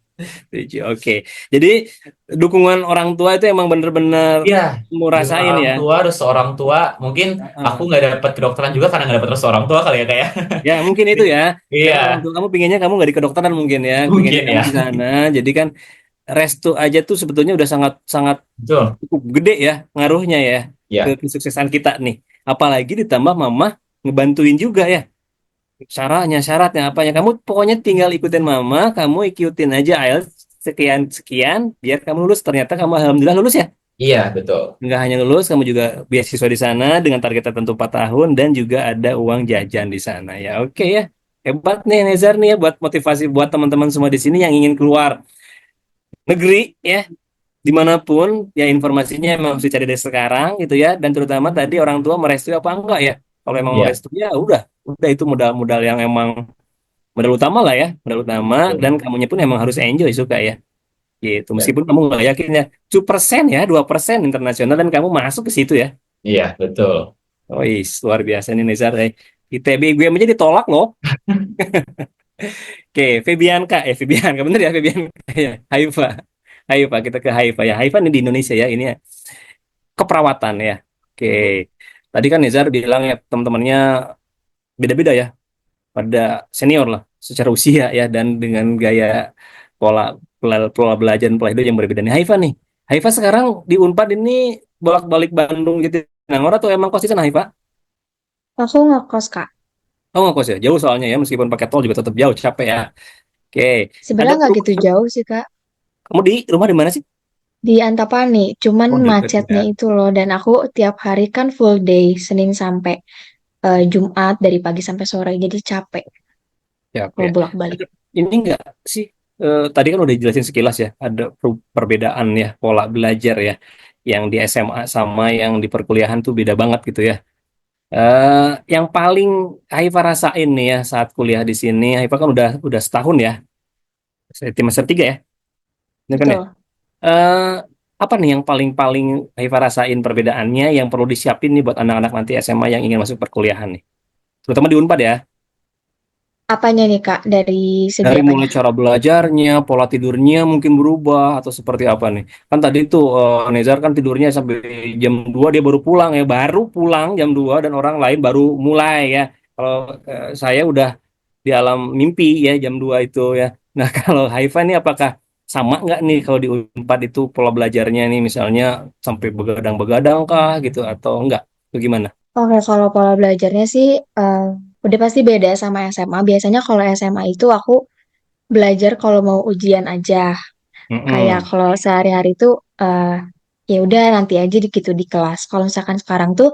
Tujuh. Oke. Jadi dukungan orang tua itu emang bener-bener Iya, kamu di rumah rasain orang ya. tua, harus seorang tua. Mungkin aku Heeh. nggak dapat kedokteran juga karena nggak dapat restu orang tua kali ya kayak. Ya mungkin itu ya. Karena orang Iya, tua kamu pinginnya kamu nggak di kedokteran mungkin ya, pinginnya mungkin kamu ya. di sana. Jadi kan restu aja tuh sebetulnya udah sangat sangat Betul. cukup gede ya ngaruhnya ya ke Ya, kesuksesan kita nih. Apalagi ditambah mama ngebantuin juga ya. Caranya, syaratnya, apanya. Kamu pokoknya tinggal ikutin mama, kamu ikutin aja IELTS sekian sekian, biar kamu lulus. Ternyata kamu alhamdulillah lulus ya. iya betul. Nggak hanya lulus, kamu juga beasiswa di sana dengan target tertentu 4 tahun dan juga ada uang jajan di sana ya. Oke ya. Hebat nih Nezar nih ya buat motivasi buat teman-teman semua di sini yang ingin keluar negeri ya, dimanapun ya informasinya emang harus dicari dari sekarang gitu ya. Dan terutama tadi orang tua merestui apa enggak ya. Kalau emang Iya, merestui ya udah itu modal-modal yang emang modal utama lah ya, modal utama, dan betul. kamunya pun emang harus enjoy suka ya. Gitu. Dan, Meskipun kamu nggak yakin ya, 2% ya, 2% internasional dan kamu masuk ke situ ya. iya, betul. Oh, luar biasa nih Nezar. ITB gue aja ditolak loh. Oke, Febianka, Febianka bener ya Febianka ya. Haifa, Haifa kita ke Haifa ya. Haifa ini di Indonesia ya, ini ya. Keperawatan ya. Oke, tadi kan Nezar bilang ya teman-temannya beda-beda ya, pada senior lah secara usia ya dan dengan gaya pola pola belajar dan pola hidup yang berbeda nih. Haifa nih. Haifa sekarang di Unpad ini bolak-balik Bandung gitu. Jatinangor atau emang kos di sana Haifa? Aku ngekos, Kak. Oh nggak kos ya, jauh soalnya ya meskipun pakai tol juga tetap jauh, capek ya. Oke, ada Sebenarnya nggak gitu perubahan. jauh sih, Kak. Kamu di rumah di mana sih? Di Antapani, cuman Oh deket macetnya ya. itu loh. Dan aku tiap hari kan full day, Senin sampai Jumat dari pagi sampai sore. Jadi capek Siap kalau ya. bolak-balik. Ada ini enggak sih? Tadi kan udah dijelasin sekilas ya, ada perbedaan ya pola belajar ya, yang di SMA sama yang di perkuliahan tuh beda banget gitu ya. Yang paling Haifa rasain nih ya saat kuliah di sini, Haifa kan udah setahun ya, semester 3 ya, ini kan ya. Betul. Eh, apa nih yang paling-paling Haifa rasain perbedaannya yang perlu disiapin nih buat anak-anak nanti SMA yang ingin masuk perkuliahan nih, terutama di Unpad ya. Apanya nih, Kak? Dari segi Dari apanya? mulai cara belajarnya, pola tidurnya mungkin berubah atau seperti apa nih? Kan tadi tuh Nezar kan tidurnya sampai jam 2 dia baru pulang ya, baru pulang jam 2 dan orang lain baru mulai ya. Kalau saya udah di alam mimpi ya jam 2 itu ya. Nah, kalau Haifa nih apakah sama nggak nih kalau di Unpad itu pola belajarnya nih misalnya sampai begadang-begadang kah gitu atau enggak? Bagaimana? Oke, kalau pola belajarnya sih eh, udah pasti beda sama SMA. Biasanya kalau SMA itu aku belajar kalau mau ujian aja. Kayak Mm-mm. kalau sehari-hari tuh ya udah nanti aja di gitu di kelas. Kalau misalkan sekarang tuh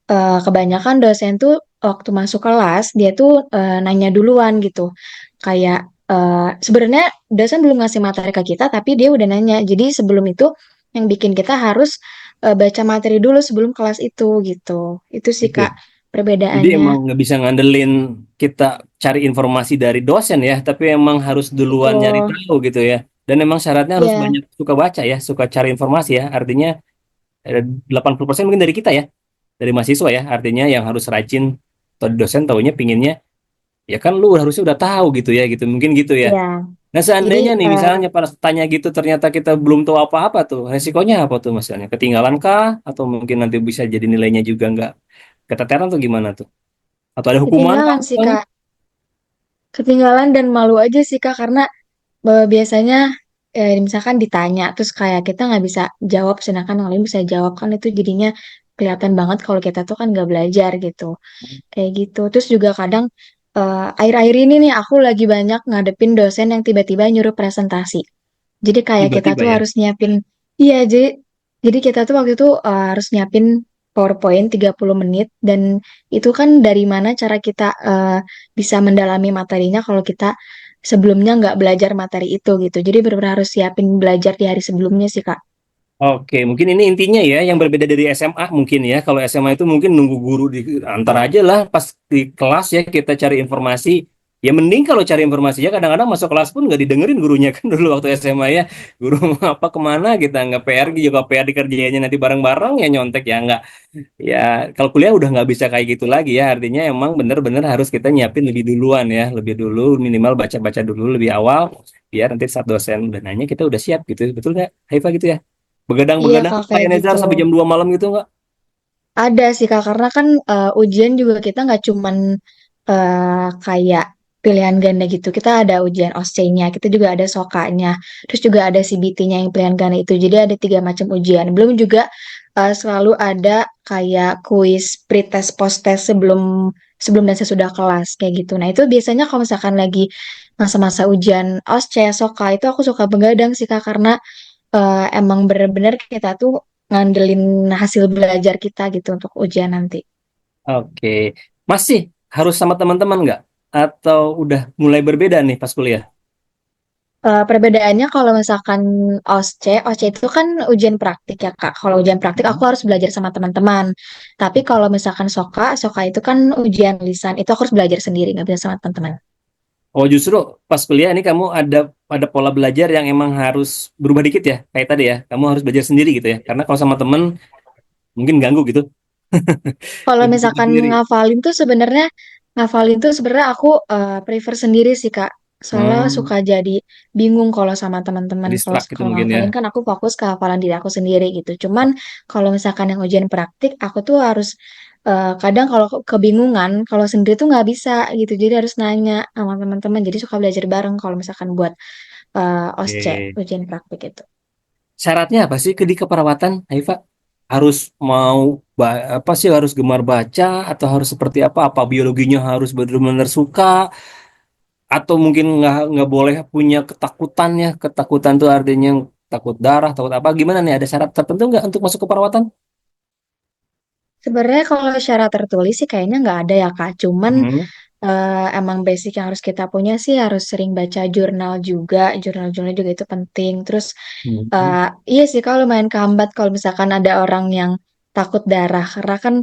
kebanyakan dosen tuh waktu masuk kelas dia tuh nanya duluan gitu. Kayak sebenarnya dosen belum ngasih materi ke kita tapi dia udah nanya. Jadi sebelum itu yang bikin kita harus baca materi dulu sebelum kelas itu gitu. Itu sih Gitu ya. Kak Jadi perbedaannya. emang nggak bisa ngandelin kita cari informasi dari dosen ya, tapi emang harus duluan nyari Betul. tahu gitu ya. Dan emang syaratnya harus Iya, banyak suka baca ya, suka cari informasi ya. Artinya 80% mungkin dari kita ya, dari mahasiswa ya. Artinya yang harus rajin atau dosen taunya pinginnya ya kan lu harusnya udah tahu gitu ya, gitu. Mungkin gitu ya. iya. Nah, Jadi seandainya nih misalnya pas tanya gitu ternyata kita belum tahu apa-apa tuh, resikonya apa tuh misalnya? Ketinggalan kah? Atau mungkin nanti bisa jadi nilainya juga nggak keteteran tuh gimana tuh? Atau ada hukuman kah ketinggalan sih misalnya? Kak. Ketinggalan dan malu aja sih Kak karena biasanya misalkan ditanya terus kayak kita nggak bisa jawab sedangkan yang lain bisa jawab kan itu jadinya kelihatan banget kalau kita tuh kan nggak belajar gitu kayak gitu terus juga kadang akhir-akhir ini nih aku lagi banyak ngadepin dosen yang tiba-tiba nyuruh presentasi jadi kayak kita Tiba-tiba tuh ya. harus nyiapin iya jadi kita tuh waktu itu harus nyiapin PowerPoint 30 menit dan itu kan dari mana cara kita bisa mendalami materinya kalau kita sebelumnya nggak belajar materi itu gitu. Jadi benar-benar harus siapin belajar di hari sebelumnya sih Kak. Oke, mungkin ini intinya ya yang berbeda dari SMA mungkin ya. Kalau SMA itu mungkin nunggu guru di antar aja lah pas di kelas ya kita cari informasi. Ya mending kalau cari informasinya kadang-kadang masuk kelas pun nggak didengerin gurunya kan dulu waktu SMA ya. Guru mau apa kemana kita nggak PR juga PR dikerjainnya nanti bareng-bareng ya nyontek ya nggak. Ya kalau kuliah udah nggak bisa kayak gitu lagi ya. Artinya emang bener-bener harus kita nyiapin lebih duluan ya. Lebih dulu minimal baca-baca dulu lebih awal. Biar nanti saat dosen udah nanya kita udah siap gitu. Betul nggak Haifa gitu ya? Iya Begadang-begadang Kak kayak kayak Nezar gitu. sampai jam 2 malam gitu nggak? Ada sih Kak karena kan ujian juga kita nggak cuman kayak pilihan ganda gitu. Kita ada ujian OSCE-nya, kita juga ada SOKA-nya, terus juga ada CBT-nya yang pilihan ganda itu. Jadi ada 3 macam ujian. Belum juga selalu ada kayak kuis pretest post-test sebelum sebelum dan sesudah kelas kayak gitu. Nah, itu biasanya kalau misalkan lagi masa-masa ujian OSCE, SOKA itu aku suka begadang sih Kak karena emang bener-bener kita tuh ngandelin hasil belajar kita gitu untuk ujian nanti. Oke. Masih harus sama teman-teman nggak? Atau udah mulai berbeda nih pas kuliah? Perbedaannya kalau misalkan OSCE itu kan ujian praktik ya Kak. Kalau ujian praktik aku harus belajar sama teman-teman. Tapi kalau misalkan SOKA itu kan ujian lisan. Itu aku harus belajar sendiri, nggak bisa sama teman-teman. Oh justru pas kuliah ini kamu ada pola belajar yang emang harus berubah dikit ya kayak tadi ya. Kamu harus belajar sendiri gitu ya. Karena kalau sama temen mungkin ganggu gitu. Kalau Lebih belajar misalkan sendiri. ngafalin tuh sebenarnya aku prefer sendiri sih Kak. Soalnya Hmm, suka jadi bingung kalau sama teman-teman. Kalau distract gitu kalau mungkin ya. ngafalin kan aku fokus ke hafalan diri aku sendiri gitu. Cuman kalau misalkan yang ujian praktik, aku tuh harus kadang kalau kebingungan, kalau sendiri tuh nggak bisa gitu. Jadi harus nanya sama teman-teman. Jadi suka belajar bareng kalau misalkan buat OSCE Oke. ujian praktik itu. Syaratnya apa sih ke di keperawatan, Haifa? Harus mau apa sih harus gemar baca atau harus seperti apa? Apa biologinya harus benar-benar suka atau mungkin nggak boleh punya ketakutannya? Ketakutan tuh artinya takut darah, takut apa? Gimana nih? Ada syarat tertentu nggak untuk masuk keperawatan? Sebenarnya kalau syarat tertulis sih kayaknya nggak ada ya Kak. Cuman Hmm. emang basic yang harus kita punya sih harus sering baca jurnal juga. Jurnal-jurnal juga itu penting. Terus Hmm. iya sih kalau lumayan kehambat kalau misalkan ada orang yang takut darah. Karena kan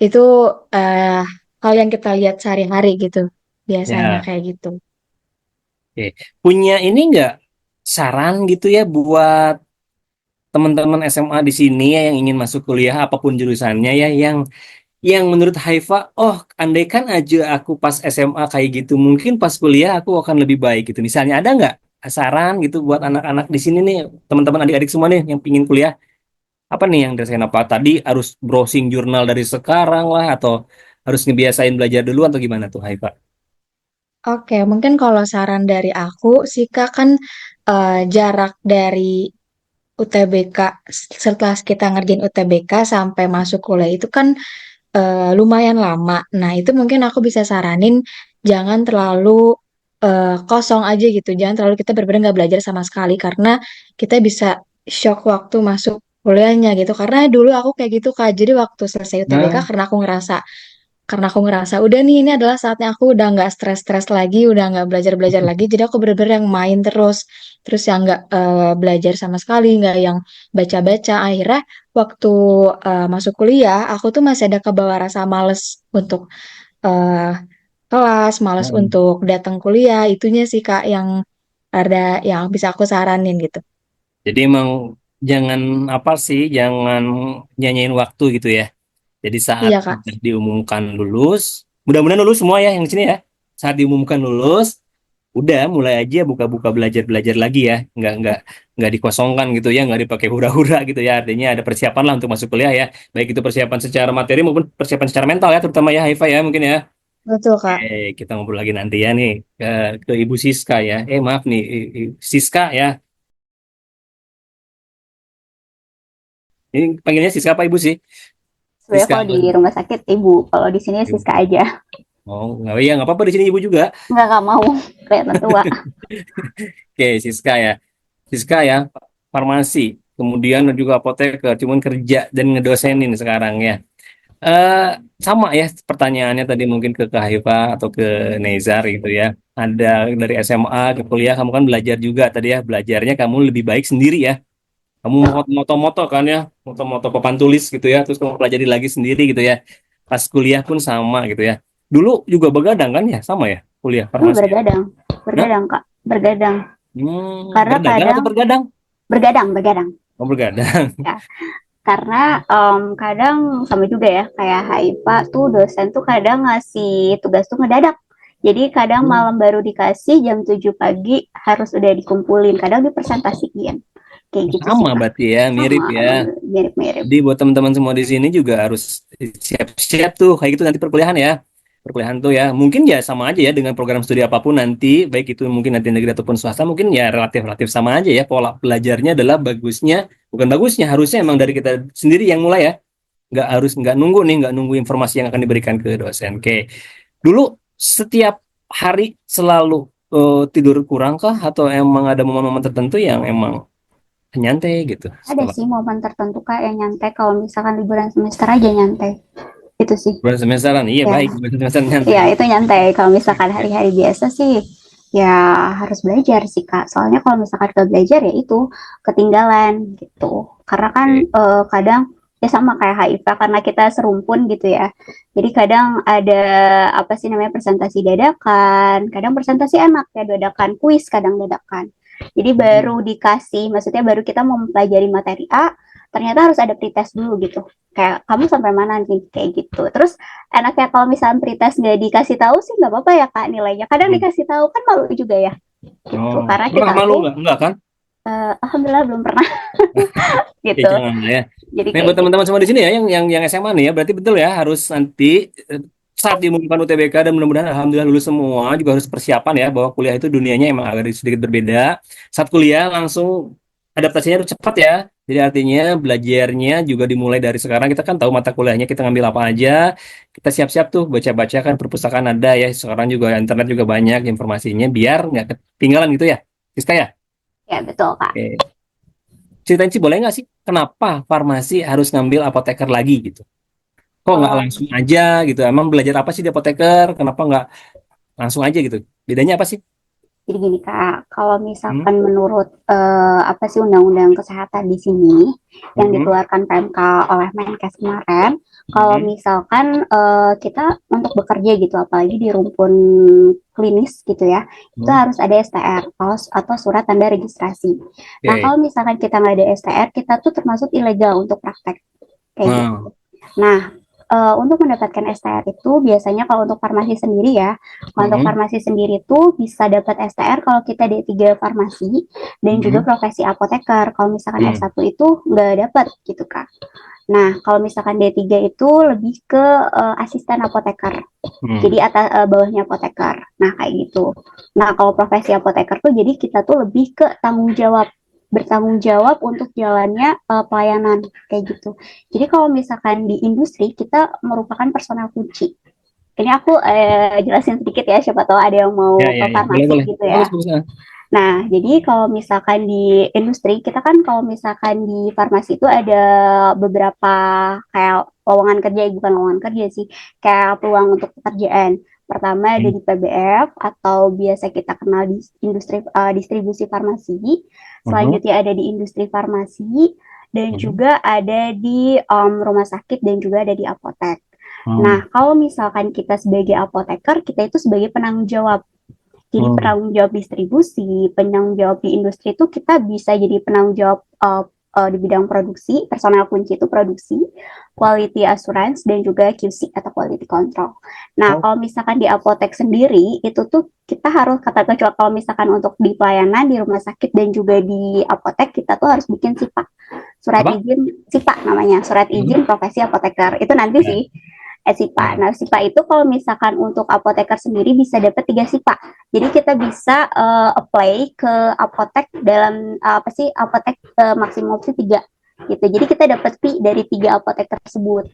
itu eh, hal yang kita lihat sehari-hari gitu. Biasanya Ya, kayak gitu. oke. Punya ini nggak saran gitu ya buat teman-teman SMA di sini ya yang ingin masuk kuliah apapun jurusannya ya yang menurut Haifa, oh, andaikan aja aku pas SMA kayak gitu, mungkin pas kuliah aku akan lebih baik gitu. Misalnya ada nggak saran gitu buat anak-anak di sini nih, teman-teman adik-adik semua nih yang pingin kuliah, apa nih yang dirasain apa? Tadi harus browsing jurnal dari sekarang lah, atau harus ngebiasain belajar dulu atau gimana tuh Haifa? Oke, mungkin kalau saran dari aku sih Kak kan jarak dari UTBK setelah kita ngerjain UTBK sampai masuk kuliah itu kan lumayan lama. Nah, itu mungkin aku bisa saranin jangan terlalu kosong aja gitu. Jangan terlalu kita benar-benar nggak belajar sama sekali karena kita bisa shock waktu masuk kuliahnya gitu. Karena dulu aku kayak gitu Kak. Jadi waktu selesai UTBK Nah, karena aku ngerasa udah nih ini adalah saatnya aku udah nggak stres-stres lagi, udah nggak belajar-belajar lagi. Jadi aku bener-bener yang main terus yang nggak belajar sama sekali, nggak yang baca-baca. Akhirnya waktu masuk kuliah, aku tuh masih ada kebawa rasa males untuk eh, kelas, males nah. untuk datang kuliah. Itunya sih Kak yang ada yang bisa aku saranin gitu. Jadi emang jangan apa sih, jangan nyanyiin waktu gitu ya. Jadi saat Iya Kak. udah diumumkan lulus, mudah-mudahan lulus semua ya yang di sini ya. Saat diumumkan lulus, udah mulai aja buka-buka belajar-belajar lagi ya. Nggak dikosongkan gitu ya, nggak dipakai hura-hura gitu ya. Artinya ada persiapan lah untuk masuk kuliah ya. Baik itu persiapan secara materi maupun persiapan secara mental ya, terutama ya Haifa ya mungkin ya. Betul Kak. Kita ngobrol lagi nanti ya nih ke Ibu Siska ya. Maaf nih, Siska ya. Ini panggilnya Siska apa Ibu sih? Sebenarnya Siska. kalau di rumah sakit ibu, kalau di sini Siska aja. Oh, nggak apa-apa di sini Ibu juga. Nggak mau kelihatan tua. Oke, Siska ya. Siska ya, farmasi, kemudian juga apoteker, cuman kerja dan ngedosenin sekarang ya. Eh Sama ya pertanyaannya tadi mungkin ke Kak Haifa atau ke Nezar gitu ya. Ada dari SMA ke kuliah kamu kan belajar juga tadi ya, belajarnya kamu lebih baik sendiri ya. Kamu moto-moto kan ya, moto-moto papan tulis gitu ya, terus kamu pelajari lagi sendiri gitu ya. Pas kuliah pun sama gitu ya. Dulu juga begadang kan ya, sama ya kuliah farmasi ya. Bergadang, Nah, bergadang Kak, bergadang. Karena berdagang atau kadang bergadang? bergadang, bergadang. Oh, bergadang. Ya, karena kadang sama juga ya, kayak HIPA tuh dosen tuh kadang ngasih tugas tuh ngedadak. Jadi kadang Hmm, malam baru dikasih jam 7 pagi harus udah dikumpulin. Kadang dipresentasiin. Kayak gitu sih Sama Kak. berarti ya, mirip Sama, ya. mirip-mirip. Jadi buat teman-teman semua di sini juga harus siap-siap tuh kayak gitu nanti perkuliahan ya. Perkuliahan tuh ya, mungkin ya sama aja ya dengan program studi apapun nanti, baik itu mungkin nanti negeri ataupun swasta, mungkin ya relatif-relatif sama aja ya. Pola belajarnya adalah bagusnya, bukan bagusnya, harusnya emang dari kita sendiri yang mulai ya. Nggak nunggu informasi yang akan diberikan ke dosen. Oke, dulu setiap hari selalu tidur kurang kah atau emang ada momen-momen tertentu yang emang nyantai gitu Ada setelah sih momen tertentu Kak yang nyantai kalau misalkan liburan semester aja nyantai. Itu sih. bulan semesteran? Iya Ya, baik, bulan semesteran nyantai. ya itu nyantai. Kalau misalkan Oke. hari-hari biasa sih ya harus belajar sih Kak. Soalnya kalau misalkan gak belajar ya itu ketinggalan gitu. Karena kan Oke. kadang ya sama kayak HIV karena kita serumpun gitu ya. Jadi kadang ada apa sih namanya presentasi dadakan, kadang presentasi enak ya dadakan, kuis kadang dadakan. Jadi baru dikasih, maksudnya baru kita mau mempelajari materi A, ternyata harus ada pretest dulu gitu. Kayak kamu sampai mana nih kayak gitu. Terus enaknya kalau misalnya pretest nggak dikasih tahu sih nggak apa-apa ya Kak nilainya. Kadang Hmm. dikasih tahu kan malu juga ya gitu. Oh, Karena pernah kita malu tuh nggak? Enggak kan? alhamdulillah belum pernah Ya gitu. jangan lah ya. Jadi Nah, kayak buat gitu. teman-teman semua di sini ya, yang SMA nih ya, berarti betul ya harus nanti eh, saat diumumkan UTBK dan mudah-mudahan alhamdulillah lulus semua juga harus persiapan ya bahwa kuliah itu dunianya emang agak sedikit berbeda. Saat kuliah langsung adaptasinya harus cepat ya. Jadi artinya belajarnya juga dimulai dari sekarang. Kita kan tahu mata kuliahnya kita ngambil apa aja. Kita siap-siap tuh baca-baca kan perpustakaan ada ya. Sekarang juga internet juga banyak informasinya biar nggak ketinggalan gitu ya. Siska ya. Ya betul Kak. Oke. Ceritain sih boleh nggak sih kenapa farmasi harus ngambil apoteker lagi gitu? Kok nggak Kalau langsung aja gitu? Emang belajar apa sih di apoteker? Kenapa nggak langsung aja gitu? Bedanya apa sih? Jadi gini Kak, kalau Hmm? misalkan menurut apa sih undang-undang kesehatan di sini yang Hmm? dikeluarkan PMK oleh Menkes kemarin, kalau Hmm? misalkan kita untuk bekerja gitu, apalagi di rumpun klinis gitu ya, itu Hmm? harus ada STR atau surat tanda registrasi. Nah, Oke. kalau misalkan kita nggak ada STR, kita tuh termasuk ilegal untuk praktek kayak gitu. Nah. Nah, untuk mendapatkan STR itu biasanya kalau untuk farmasi sendiri ya, kalau untuk Hmm? farmasi sendiri tuh bisa dapat STR kalau kita D3 farmasi dan juga Hmm? profesi apoteker. Kalau misalkan Hmm? S1 itu nggak dapat gitu Kak. Nah, kalau misalkan D3 itu lebih ke asisten apoteker. Hmm? Jadi atas bawahnya apoteker. Nah, kayak gitu. Nah, kalau profesi apoteker tuh jadi kita tuh lebih ke bertanggung jawab untuk jalannya pelayanan kayak gitu. Jadi kalau misalkan di industri kita merupakan personal kunci. Ini aku jelasin sedikit ya, siapa tahu ada yang Ya, mau ya, ke ya. Boleh, farmasi boleh. gitu Bagus, ya. bagus. Ah. Nah, jadi kalau misalkan di industri, kita kan kalau misalkan di farmasi itu ada beberapa kayak lowongan kerja, bukan lowongan kerja sih, kayak peluang untuk pekerjaan. Pertama ada Hmm. di PBF atau biasa kita kenal di industri distribusi farmasi. Mhm. Selanjutnya ada di industri farmasi dan Mhm. juga ada di rumah sakit dan juga ada di apotek. Hmm. Nah, kalau misalkan kita sebagai apoteker, kita itu sebagai penanggung jawab. Jadi Hmm. penanggung jawab distribusi, penanggung jawab di industri itu kita bisa jadi penanggung jawab di bidang produksi, personal kunci itu produksi, quality assurance, dan juga QC atau quality control. Nah, Oh, kalau misalkan di apotek sendiri, itu tuh kita harus, kata kecuali kalau misalkan untuk di pelayanan, di rumah sakit, dan juga di apotek, kita tuh harus bikin SIPA. Surat apa? izin, SIPA namanya, surat Hmm. izin profesi apoteker. Itu nanti Ya. sih, SIPA. Ya. Nah, SIPA itu kalau misalkan untuk apoteker sendiri bisa dapat 3 SIPA. Jadi kita bisa apply ke apotek dalam apa sih apotek maksimum sih 3 gitu. Jadi kita dapat fee dari 3 apotek tersebut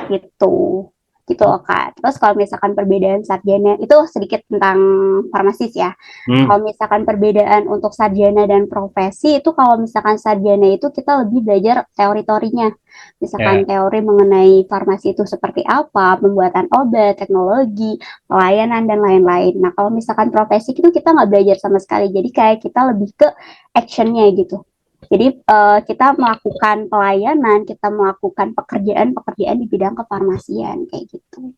gitu. Gitu Oh. loh Kak. Terus kalau misalkan perbedaan sarjana itu sedikit tentang farmasis ya. Hmm. Kalau misalkan perbedaan untuk sarjana dan profesi itu kalau misalkan sarjana itu kita lebih belajar teori-teorinya. Ya. Misalkan teori mengenai farmasi itu seperti apa, pembuatan obat, teknologi, pelayanan dan lain-lain. Nah, kalau misalkan profesi itu kita nggak belajar sama sekali. Jadi kayak kita lebih ke actionnya gitu. Jadi kita melakukan pelayanan, kita melakukan pekerjaan-pekerjaan di bidang kefarmasian kayak gitu.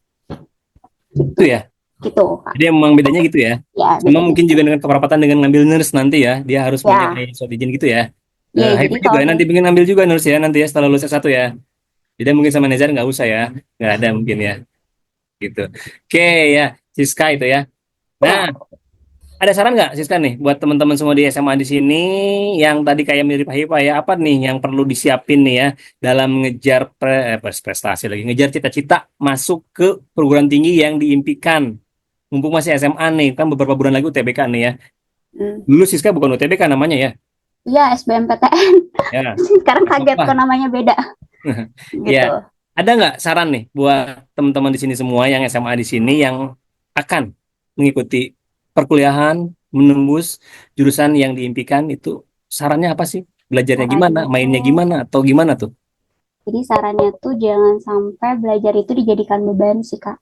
Itu Gitu. ya. Gitu, Kak. Jadi emang bedanya gitu ya. Ya, Sama bedanya mungkin gitu. juga dengan keperapatan dengan ngambil nurse nanti ya. Dia harus punya Ya, surat izin gitu ya. ya jadi Haifa juga kalau nanti pengen ambil juga nurse ya nanti ya setelah lulus S1 ya. Jadi mungkin sama Nezar nggak usah ya. Nggak ada mungkin ya. Gitu. Oke ya. Siska itu ya. Nah, ya, ada saran nggak Siska nih buat teman-teman semua di SMA di sini yang tadi kayak mirip Haifa ya. Apa nih yang perlu disiapin nih ya dalam ngejar prestasi lagi. Ngejar cita-cita masuk ke perguruan tinggi yang diimpikan. Mumpung masih SMA nih, kan beberapa bulan lagi UTBK nih ya. hmm. Dulu Siska bukan UTBK namanya ya. Iya SBMPTN. Ya, Sekarang nggak kaget kok apa-apa. namanya beda Ya, gitu. ada nggak saran nih buat teman-teman di sini semua yang SMA di sini yang akan mengikuti perkuliahan, menembus jurusan yang diimpikan itu sarannya apa sih? Belajarnya gimana, Sarannya mainnya tuh, gimana, atau gimana tuh? jadi sarannya tuh jangan sampai belajar itu dijadikan beban sih Kak.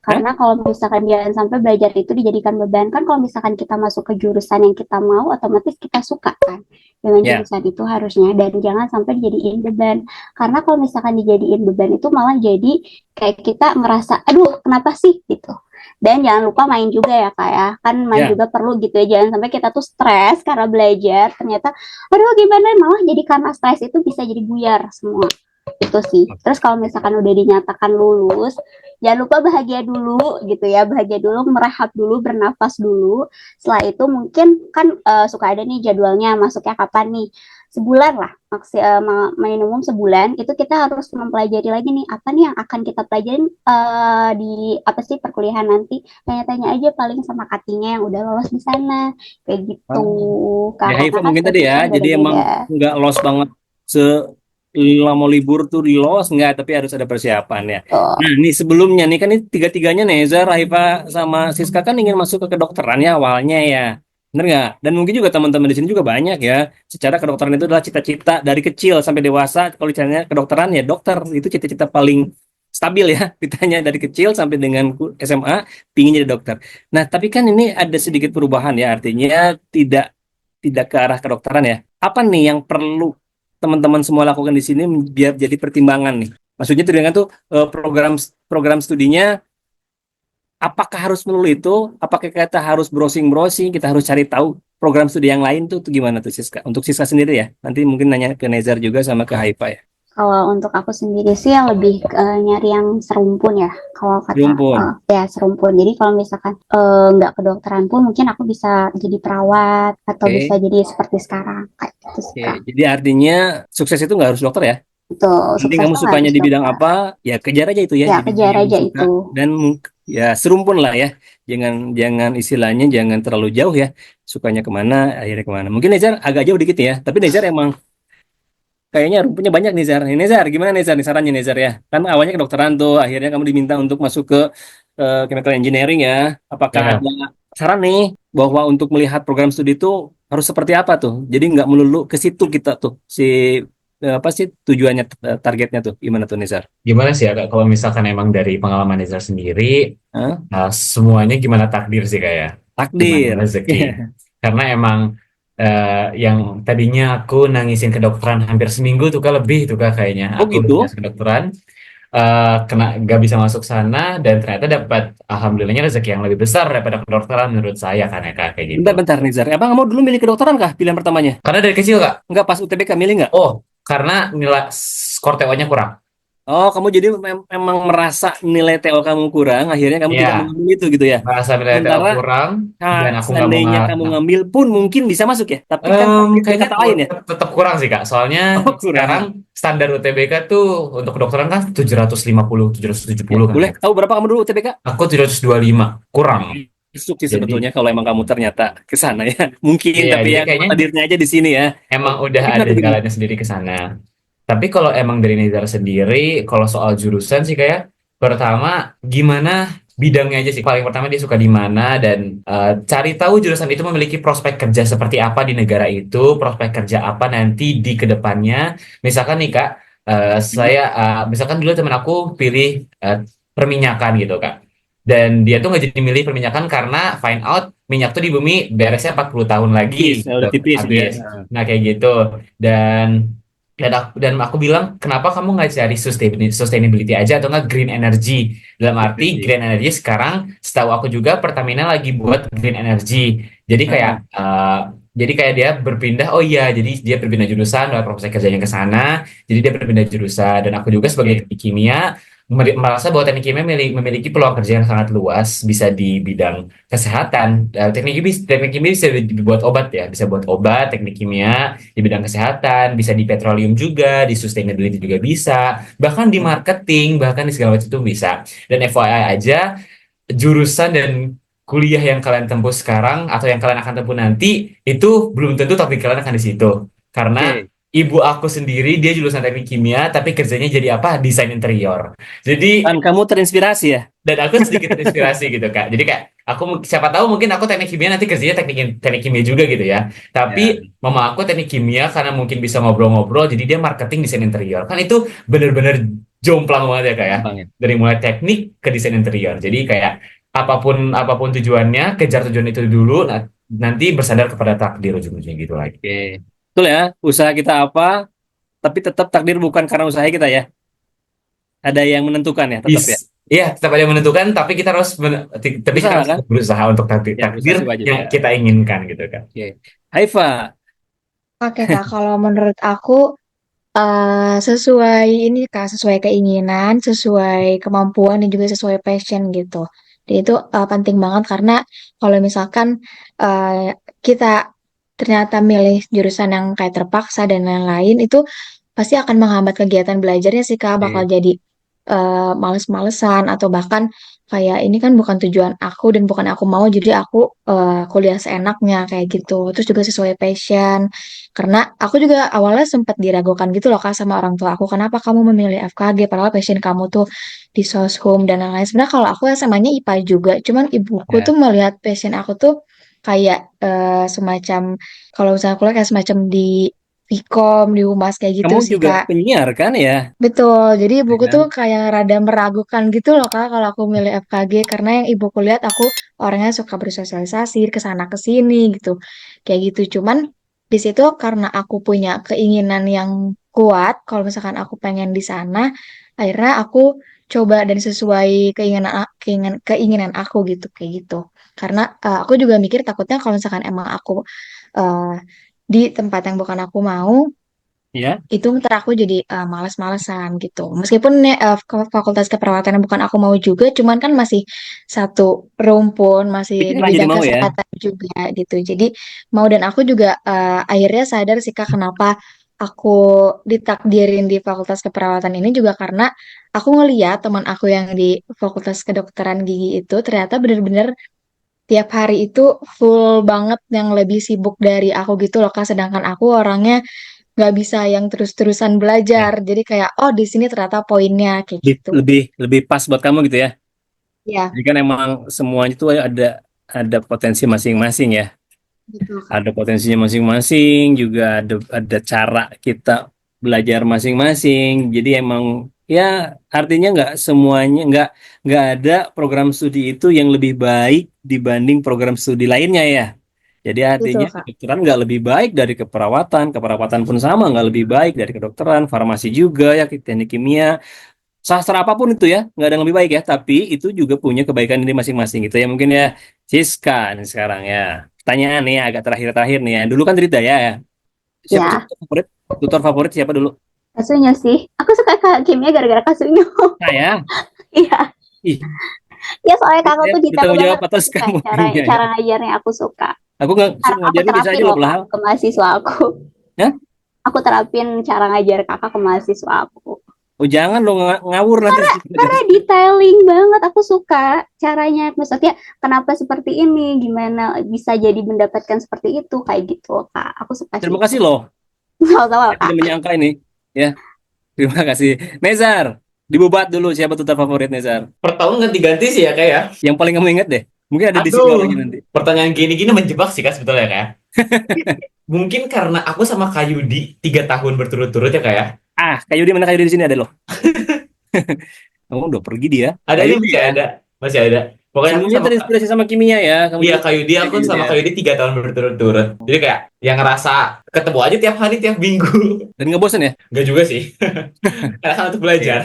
Hah? Karena kalau misalkan jangan sampai belajar itu dijadikan beban, kan kalau misalkan kita masuk ke jurusan yang kita mau, otomatis kita suka kan dengan Ya, jurusan itu harusnya, dan jangan sampai dijadiin beban. Karena kalau misalkan dijadiin beban itu malah jadi kayak kita ngerasa, aduh kenapa sih gitu. Dan jangan lupa main juga ya Kak ya, kan main ya. juga perlu gitu ya, jangan sampai kita tuh stres karena belajar, ternyata aduh gimana, malah jadi karena stres itu bisa jadi buyar semua itu sih. Terus kalau misalkan udah dinyatakan lulus, jangan lupa bahagia dulu gitu ya, bahagia dulu, merehat dulu, bernafas dulu. Setelah itu mungkin kan suka ada nih jadwalnya masuknya kapan nih, sebulan lah minimum sebulan itu kita harus mempelajari lagi nih apa nih yang akan kita pelajarin di apa sih perkuliahan nanti, tanya-tanya aja paling sama katinya yang udah lolos di sana kayak gitu. Oh. Ya, Karena Haifa kan mungkin tadi setiap ya. jurusan Jadi emang beda-beda. nggak los banget se mau libur tuh di los nggak, tapi harus ada persiapan ya. Tuh. Nah, ini sebelumnya nih kan ini tiga-tiganya Nezar, Haifa sama Siska kan ingin masuk ke kedokteran ya awalnya ya. Bener nggak? Dan mungkin juga teman-teman di sini juga banyak ya. Secara kedokteran itu adalah cita-cita dari kecil sampai dewasa. Kalau ditanya kedokteran ya dokter itu cita-cita paling stabil ya. Ditanya dari kecil sampai dengan SMA pingin jadi dokter. Nah, tapi kan ini ada sedikit perubahan ya. Artinya tidak tidak ke arah kedokteran ya. Apa nih yang perlu teman-teman semua lakukan di sini biar jadi pertimbangan nih? Maksudnya dengan tuh program program studinya apakah harus melulu itu? Apakah kita harus browsing-browsing? Kita harus cari tahu program studi yang lain tuh gimana tuh Siska? Untuk Siska sendiri ya. Nanti mungkin nanya ke Nezar juga sama ke Haifa ya. Kalau untuk aku sendiri sih lebih nyari yang serumpun ya. Kalau kata Rumpun. ya serumpun. Jadi kalau misalkan nggak kedokteran pun mungkin aku bisa jadi perawat atau bisa Oke. jadi seperti sekarang kayak gitu sih Oke. Kak. Jadi artinya sukses itu nggak harus dokter ya. Itu Penting sukses kamu tuh nggak sukanya harus di bidang dokter. apa, ya kejar aja itu ya Ya di bidang kejar yang kamu aja suka itu. dan ya serumpun lah ya. Jangan jangan istilahnya jangan terlalu jauh ya. Sukanya kemana, akhirnya kemana. Mungkin Nezar agak jauh dikit ya. Tapi Nezar emang kayaknya rumputnya banyak Nezar. Nezar, gimana Nezar nih sarannya Nezar ya? Kan awalnya kedokteran tuh, akhirnya kamu diminta untuk masuk ke chemical engineering ya. Apakah Ya, ada saran nih? bahwa untuk melihat program studi itu harus seperti apa tuh? Jadi nggak melulu ke situ kita tuh apa sih tujuannya, targetnya tuh gimana tuh Nizar? Gimana sih ya Kak, kalau misalkan emang dari pengalaman Nizar sendiri, Hah? semuanya gimana takdir sih kayak gimana Takdir. rezeki. Karena emang yang tadinya aku nangisin kedokteran hampir seminggu tuh Kak, lebih tuh Kak kayaknya. Oh Aku gitu? lulus kedokteran, kena gak bisa masuk sana dan ternyata dapat alhamdulillahnya rezeki yang lebih besar daripada kedokteran menurut saya kan ya Kak, kayak gitu. Bentar-bentar Nizar. Emang kamu dulu milih kedokteran kah pilihan pertamanya? Karena dari kecil Kak, Enggak, pas UTBK milih nggak? oh karena nilai skor TO-nya kurang. Oh, kamu jadi memang merasa nilai TO kamu kurang, akhirnya kamu tidak Ya, mengambil itu gitu ya. merasa nilai TO Sementara kurang dan aku nggak mau seandainya kamu ngambil pun mungkin bisa masuk ya. Tapi kan takdir kayaknya berkata lain ya. tetap kurang sih Kak. Soalnya Oh, sekarang kurang. standar UTBK tuh untuk kedokteran kan 750, Ya, 770 kan boleh ya. tahu berapa kamu dulu UTBK? Aku 725, kurang. Masuk sih Jadi sebetulnya kalau emang kamu ternyata ke sana ya. Mungkin, iya, tapi jadi ya kayaknya hadirnya aja di sini ya. emang udah Gimana ada tuh gimana? jalannya sendiri ke sana. Tapi kalau emang dari Nizar sendiri, kalau soal jurusan sih kayak pertama gimana bidangnya aja sih. Paling pertama dia suka di mana dan cari tahu jurusan itu memiliki prospek kerja seperti apa di negara itu, prospek kerja apa nanti di kedepannya. Misalkan nih Kak, misalkan dulu temen aku pilih perminyakan gitu Kak. Dan dia tuh nggak jadi milih perminyakan karena find out minyak tuh di bumi beresnya 40 tahun lagi Tipis, ya udah udah tipis gitu ya. habis. Nah kayak gitu. Dan dan aku bilang, kenapa kamu nggak cari sustainability aja atau nggak green energy? Dalam Itu arti sih. green energy sekarang, setahu aku juga Pertamina lagi buat green energy. Jadi kayak Heeh. dia berpindah. Oh iya, jadi dia berpindah jurusan, lewat proses kerjanya ke sana. Jadi dia berpindah jurusan. Dan aku juga sebagai Oke. teknik kimia merasa bahwa teknik kimia memiliki peluang kerja yang sangat luas, bisa di bidang kesehatan. Teknik kimia bisa dibuat obat ya, bisa buat obat, teknik kimia di bidang kesehatan, bisa di petroleum juga, di sustainability juga bisa, bahkan di marketing, bahkan di segala macam itu bisa. Dan FYI aja, jurusan dan kuliah yang kalian tempuh sekarang atau yang kalian akan tempuh nanti itu belum tentu topik kalian akan di situ. Karena Oke. ibu aku sendiri dia jurusan teknik kimia tapi kerjanya jadi apa? Desain interior. Dan Jadi kamu terinspirasi ya? dan aku sedikit terinspirasi gitu Kak. Jadi kayak siapa tahu mungkin aku teknik kimia nanti kerjanya teknik teknik kimia juga gitu ya. Ya, Tapi mama aku teknik kimia karena mungkin bisa ngobrol-ngobrol jadi dia marketing desain interior. Kan itu bener-bener jomplang banget ya Kak ya. gampang ya. Dari mulai teknik ke desain interior. Jadi kayak apapun apapun tujuannya, kejar tujuan itu dulu, nanti bersandar kepada takdir ujung-ujungnya gitu lagi. Oke. Betul ya, usaha kita apa, tapi tetap takdir bukan karena usaha kita ya. Ada yang menentukan ya, tetap ya. Iya, tetap ada yang menentukan, tapi kita harus tapi kita Usaha harus kan? tetap berusaha untuk takdir, Ya, usaha takdir sih wajib yang ya. kita inginkan gitu kan. Oke. Haifa, Oke Kak, kalau menurut aku sesuai ini Kak, sesuai keinginan, sesuai kemampuan dan juga sesuai passion gitu. Dan itu penting banget karena kalau misalkan kita ternyata milih jurusan yang kayak terpaksa dan lain-lain itu pasti akan menghambat kegiatan belajarnya sih Kak, bakal Oke. jadi males-malesan atau bahkan kayak ini kan bukan tujuan aku dan bukan aku mau jadi aku kuliah seenaknya kayak gitu. Terus juga sesuai passion. Karena aku juga awalnya sempat diragukan gitu loh Kak sama orang tua aku, kenapa kamu memilih FKG padahal passion kamu tuh di soshum dan lain-lain. Sebenarnya kalau aku SMA-nya IPA juga, cuman ibuku Ya. tuh melihat passion aku tuh kayak semacam kalau misalnya kuliah kayak semacam di Vkom, di Humas kayak gitu kamu sih juga Kak. penyiar kan ya? Betul, jadi Ya ibuku tuh kan? kayak rada meragukan gitu loh Kak kalau aku milih FKG karena yang ibuku lihat aku orangnya suka bersosialisasi ke sana ke sini gitu. Kayak gitu. Cuman di situ karena aku punya keinginan yang kuat kalau misalkan aku pengen di sana, akhirnya aku coba dan sesuai keinginan aku gitu kayak gitu. Karena aku juga mikir takutnya kalau misalkan emang aku eh, di tempat yang bukan aku mau Ya. itu ntar aku jadi males-malesan gitu. Meskipun fakultas keperawatan yang bukan aku mau juga, cuman kan masih satu rumpun, masih di Pikiran jadi bidang mau ya? kesehatan juga gitu. Jadi mau dan aku juga akhirnya sadar sih Kak kenapa aku ditakdirin di fakultas keperawatan ini juga karena aku ngeliat teman aku yang di fakultas kedokteran gigi itu ternyata bener-bener tiap hari itu full banget yang lebih sibuk dari aku gitu loh Kak. Sedangkan aku orangnya nggak bisa yang terus-terusan Ya. belajar. Jadi kayak, oh di sini ternyata poinnya kayak Lebih, gitu. lebih lebih pas buat kamu gitu ya. Ya, Jadi kan emang semuanya tuh ada ada potensi masing-masing ya. Betul, Kak. Ada potensinya masing-masing, juga ada cara kita belajar masing-masing. Jadi emang ya artinya nggak semuanya nggak ada program studi itu yang lebih baik dibanding program studi lainnya ya. Jadi artinya Betul, Kak. kedokteran nggak lebih baik dari keperawatan, keperawatan pun sama nggak lebih baik dari kedokteran, farmasi juga ya, teknik kimia, sastra apapun itu ya, nggak ada yang lebih baik ya. Tapi itu juga punya kebaikan ini masing-masing gitu ya. Mungkin ya, Siska nih sekarang ya. Pertanyaan nih agak terakhir-terakhir nih ya. Dulu kan cerita ya. Siapa sih Ya, tutor favorit? Tutor favorit siapa dulu? Kasunya sih. Aku suka kimia gara-gara Kasunya. Saya. Iya. Ih, Ya soalnya kakak saya tuh detail bertanggung banget. jawab Aku atas suka kamu. cara Iya, ya. cara ngajarnya, aku suka. Aku nggak Sekarang aku ngajarin bisa terapin aja loh loh kak belahan. ke mahasiswa aku. Ya? Aku terapin cara ngajar kakak ke mahasiswa aku. Oh jangan dong ngawur nanti. Karena detailing banget, aku suka caranya. Maksudnya kenapa seperti ini, gimana bisa jadi mendapatkan seperti itu, kayak gitu kak. Aku suka Terima sih. kasih loh. Sama-sama Saya kak. tidak menyangka ini. Ya, terima kasih. Nezar, dibubat dulu siapa tutor favorit Nezar? Per tahun ganti-ganti sih ya Kak ya. Yang paling kamu ingat deh. Mungkin ada di sini Aduh, orangnya nanti. pertanyaan gini-gini menjebak sih Kak sebetulnya Kak ya. Mungkin karena aku sama Kak Yudi 3 tahun berturut-turut ya Kak ya. Kayu di mana Kayu di sini ada loh. Kamu udah pergi dia. Ada Kayu ini di masih ya. ada, masih ada. Pokoknya aku Semuanya sama terinspirasi sama kimia ya. Kamu iya juga Kak Yudi, aku Kayu di sama ya. Kak Yudi 3 tahun berturut-turut. Jadi kayak yang ngerasa ketemu aja tiap hari, tiap minggu. Dan nggak bosan ya? Enggak juga sih. Karena kan untuk Oke. belajar.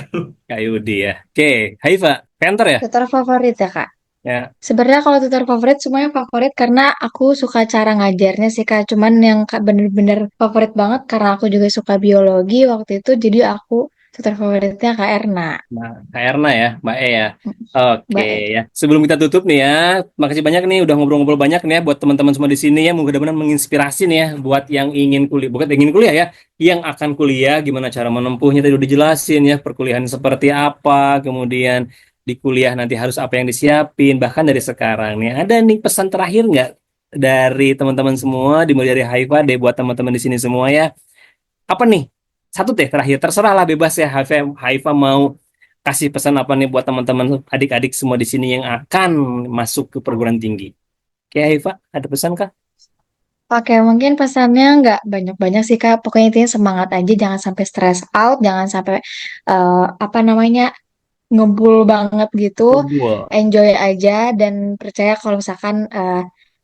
Kayu di ya. Oke. Haifa, Panther ya? Tutor favorit ya, Kak? Ya. Sebenarnya kalau tutor favorit semuanya favorit karena aku suka cara ngajarnya sih, Kak. Cuman yang bener-bener favorit banget karena aku juga suka biologi waktu itu, jadi aku tutor favoritnya Kak Erna. Kak Erna ya, Mbak E ya. Oke Mbak E. ya. Sebelum kita tutup nih ya, makasih banyak nih udah ngobrol-ngobrol banyak nih ya buat teman-teman semua di sini ya. Mudah-mudahan menginspirasi nih ya buat yang ingin kuliah, bukan yang ingin kuliah ya, yang akan kuliah gimana cara menempuhnya tadi udah dijelasin ya, perkuliahan seperti apa, kemudian di kuliah nanti harus apa yang disiapin, bahkan dari sekarang nih. Ada nih pesan terakhir nggak dari teman-teman semua, dimulai dari Haifa deh buat teman-teman di sini semua ya. Apa nih? Satu deh terakhir, terserah lah bebas ya Haifa mau kasih pesan apa nih buat teman-teman adik-adik semua di sini yang akan masuk ke perguruan tinggi. Oke, Haifa, ada pesan kah? Oke, mungkin pesannya nggak banyak-banyak sih, Kak. Pokoknya intinya semangat aja, jangan sampai stress out, jangan sampai apa namanya ngebul banget gitu. Berdua. Enjoy aja dan percaya kalau misalkan